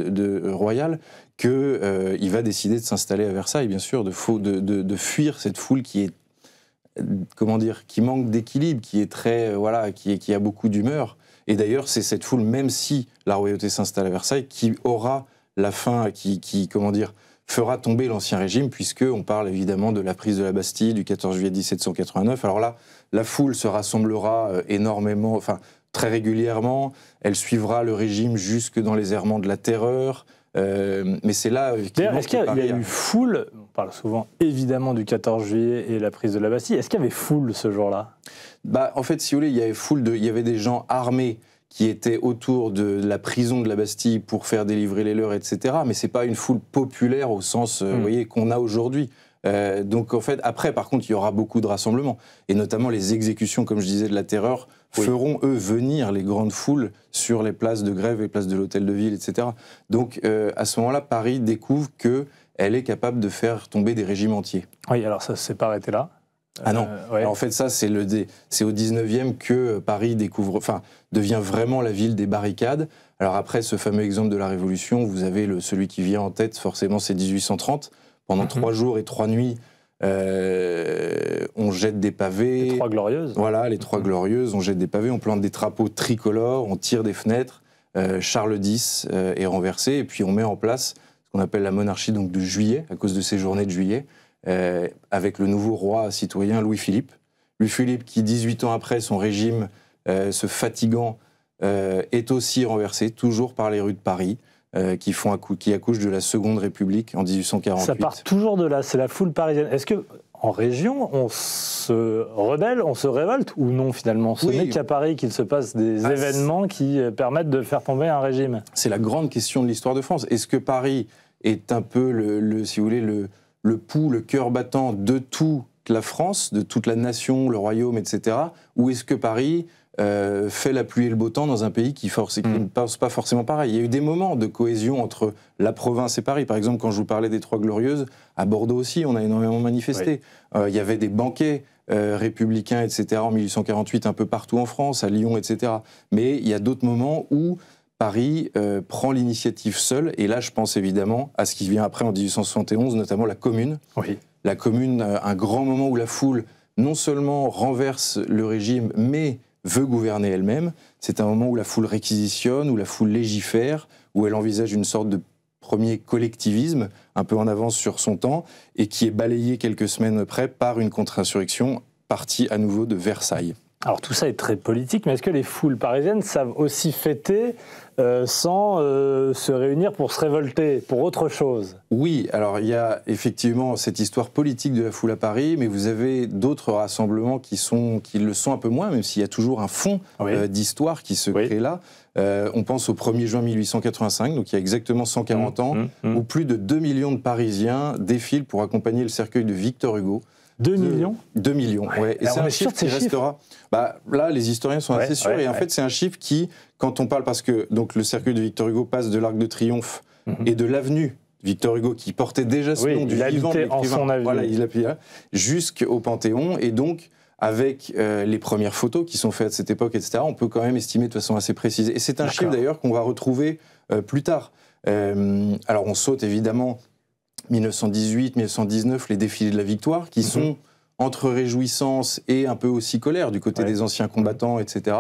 Speaker 18: royal, qu'il va décider de s'installer à Versailles, bien sûr, de fuir cette foule qui est, comment dire, qui manque d'équilibre, qui est très, qui a beaucoup d'humeur. Et d'ailleurs, c'est cette foule, même si la royauté s'installe à Versailles, qui aura la fin, comment dire, fera tomber l'Ancien Régime, puisqu'on parle évidemment de la prise de la Bastille du 14 juillet 1789. Alors là, la foule se rassemblera énormément, très régulièrement. Elle suivra le régime jusque dans les errements de la terreur. Mais c'est là...
Speaker 1: Est-ce qu'il y a eu foule? On parle souvent évidemment du 14 juillet et la prise de la Bastille. Est-ce qu'il y avait foule ce jour-là?
Speaker 18: En fait, si vous voulez, il y avait il y avait des gens armés qui étaient autour de la prison de la Bastille pour faire délivrer les leurs, etc. Mais c'est pas une foule populaire au sens vous voyez, qu'on a aujourd'hui. Donc en fait, après, par contre, il y aura beaucoup de rassemblements. Et notamment les exécutions, comme je disais, de la Terreur, feront, eux, venir les grandes foules sur les places de Grève et places de l'Hôtel de Ville, etc. Donc à ce moment-là, Paris découvre qu'elle est capable de faire tomber des régimes entiers.
Speaker 1: Oui, alors ça ne s'est pas arrêté là.
Speaker 18: Ah non. Alors, en fait, ça, c'est au 19e que Paris devient vraiment la ville des barricades. Alors après ce fameux exemple de la Révolution, vous avez celui qui vient en tête, forcément, c'est 1830. Pendant 3 jours et 3 nuits, on jette des pavés.
Speaker 1: Les 3 glorieuses.
Speaker 18: Voilà, les 3 glorieuses. On jette des pavés, on plante des drapeaux tricolores, on tire des fenêtres. Charles X est renversé et puis on met en place ce qu'on appelle la monarchie donc, de juillet, à cause de ces journées de juillet. Avec le nouveau roi citoyen Louis-Philippe. Louis-Philippe qui, 18 ans après son régime se fatigant, est aussi renversé, toujours par les rues de Paris, qui accouchent de la Seconde République en 1848.
Speaker 1: Ça part toujours de là, c'est la foule parisienne. Est-ce qu'en région, on se rebelle, on se révolte ou non finalement? Ce n'est qu'à Paris qu'il se passe des événements qui permettent de faire tomber un régime.
Speaker 18: C'est la grande question de l'histoire de France. Est-ce que Paris est un peu, si vous voulez, le pouls, le cœur battant de toute la France, de toute la nation, le royaume, etc. Ou est-ce que Paris fait la pluie et le beau temps dans un pays qui ne pense pas forcément pareil? Il y a eu des moments de cohésion entre la province et Paris. Par exemple, quand je vous parlais des 3 Glorieuses, à Bordeaux aussi, on a énormément manifesté. Il y avait des banquets républicains, etc. en 1848, un peu partout en France, à Lyon, etc. Mais il y a d'autres moments où Paris prend l'initiative seul, et là je pense évidemment à ce qui vient après en 1871, notamment la Commune. La Commune, un grand moment où la foule non seulement renverse le régime, mais veut gouverner elle-même. C'est un moment où la foule réquisitionne, où la foule légifère, où elle envisage une sorte de premier collectivisme, un peu en avance sur son temps, et qui est balayé quelques semaines après par une contre-insurrection partie à nouveau de Versailles.
Speaker 1: Alors tout ça est très politique, mais est-ce que les foules parisiennes savent aussi fêter sans se réunir pour se révolter, pour autre chose?
Speaker 18: Oui, alors il y a effectivement cette histoire politique de la foule à Paris, mais vous avez d'autres rassemblements qui le sont un peu moins, même s'il y a toujours un fond d'histoire qui se crée là. On pense au 1er juin 1885, donc il y a exactement 140 ans, où plus de 2 millions de Parisiens défilent pour accompagner le cercueil de Victor Hugo.
Speaker 1: 2 millions
Speaker 18: 2 millions, ouais. Et c'est un chiffre qui restera. Là, les historiens sont assez sûrs. Et en fait, c'est un chiffre qui, quand on parle, parce que donc, le cercueil de Victor Hugo passe de l'Arc de Triomphe et de l'avenue Victor Hugo, qui portait déjà ce nom du vivant de l'écrivain, voilà, il l'appuyait là, jusqu'au Panthéon. Et donc, avec les premières photos qui sont faites à cette époque, etc., on peut quand même estimer de façon assez précise. Et c'est un chiffre, d'ailleurs, qu'on va retrouver plus tard. Alors, on saute, évidemment, 1918, 1919, les défilés de la victoire, qui sont entre réjouissance et un peu aussi colère du côté des anciens combattants, etc.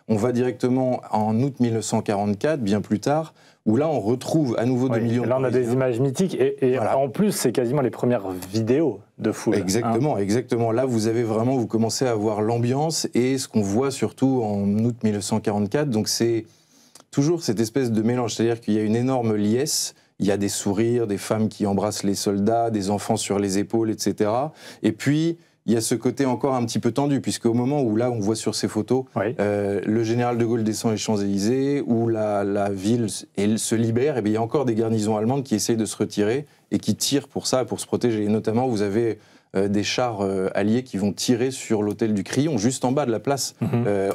Speaker 18: On va directement en août 1944, bien plus tard, où là on retrouve à nouveau 2 millions de
Speaker 1: Là on a des images mythiques et en plus c'est quasiment les premières vidéos de foule.
Speaker 18: Exactement, exactement. Là vous commencez à voir l'ambiance et ce qu'on voit surtout en août 1944. Donc c'est toujours cette espèce de mélange, c'est-à-dire qu'il y a une énorme liesse. Il y a des sourires, des femmes qui embrassent les soldats, des enfants sur les épaules, etc. Et puis, il y a ce côté encore un petit peu tendu, puisqu'au moment où, là, on voit sur ces photos, le général de Gaulle descend les Champs-Élysées, où la ville se libère, et bien, il y a encore des garnisons allemandes qui essayent de se retirer et qui tirent pour ça, pour se protéger. Et notamment, vous avez des chars alliés qui vont tirer sur l'hôtel du Crillon, juste en bas de la place,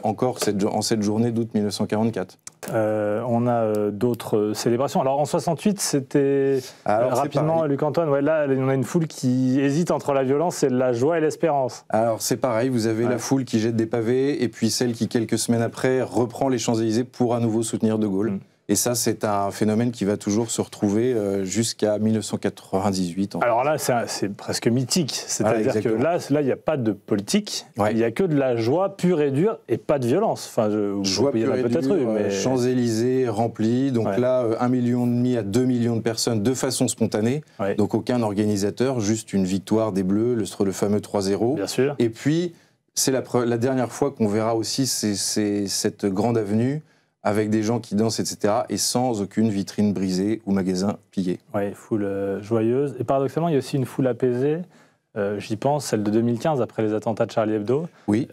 Speaker 18: encore en cette journée d'août 1944.
Speaker 1: On a d'autres célébrations. Alors en 68, c'était rapidement, Luc-Antoine, là on a une foule qui hésite entre la violence et la joie et l'espérance.
Speaker 18: Alors c'est pareil, vous avez la foule qui jette des pavés et puis celle qui, quelques semaines après, reprend les Champs-Élysées pour à nouveau soutenir De Gaulle. Et ça, c'est un phénomène qui va toujours se retrouver jusqu'à 1998.
Speaker 1: Alors là, c'est presque mythique. C'est-à-dire que là, il n'y a pas de politique, il n'y a que de la joie pure et dure et pas de violence. Enfin,
Speaker 18: joie pure et dure, mais... Champs-Élysées remplis. Donc là, 1,5 million à 2 millions de personnes de façon spontanée. Donc aucun organisateur, juste une victoire des Bleus, le fameux 3-0.
Speaker 1: Bien sûr.
Speaker 18: Et puis, c'est la dernière fois qu'on verra aussi cette grande avenue avec des gens qui dansent, etc., et sans aucune vitrine brisée ou magasin pillé.
Speaker 1: Oui, foule joyeuse. Et paradoxalement, il y a aussi une foule apaisée. J'y pense, celle de 2015 après les attentats de Charlie Hebdo.
Speaker 18: Oui.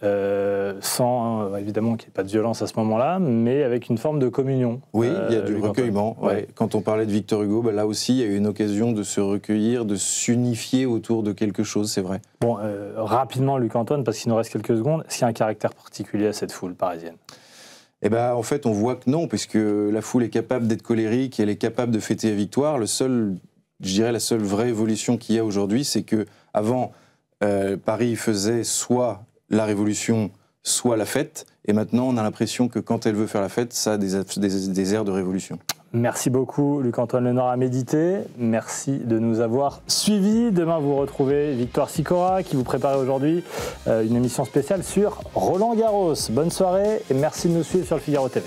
Speaker 1: Sans, évidemment, qu'il n'y ait pas de violence à ce moment-là, mais avec une forme de communion.
Speaker 18: Oui, il y a du recueillement. Ouais. Quand on parlait de Victor Hugo, là aussi, il y a eu une occasion de se recueillir, de s'unifier autour de quelque chose, c'est vrai.
Speaker 1: Bon, rapidement, Luc-Antoine, parce qu'il nous reste quelques secondes, est-ce qu'il y a un caractère particulier à cette foule parisienne ?
Speaker 18: En fait, on voit que non, puisque la foule est capable d'être colérique, elle est capable de fêter la victoire. La seule vraie évolution qu'il y a aujourd'hui, c'est que avant, Paris faisait soit la révolution, soit la fête, et maintenant, on a l'impression que quand elle veut faire la fête, ça a des airs de révolution.
Speaker 1: Merci beaucoup, Luc-Antoine Lenoir à méditer. Merci de nous avoir suivis. Demain, vous retrouvez Victoire Sicora qui vous prépare aujourd'hui une émission spéciale sur Roland Garros. Bonne soirée et merci de nous suivre sur le Figaro TV.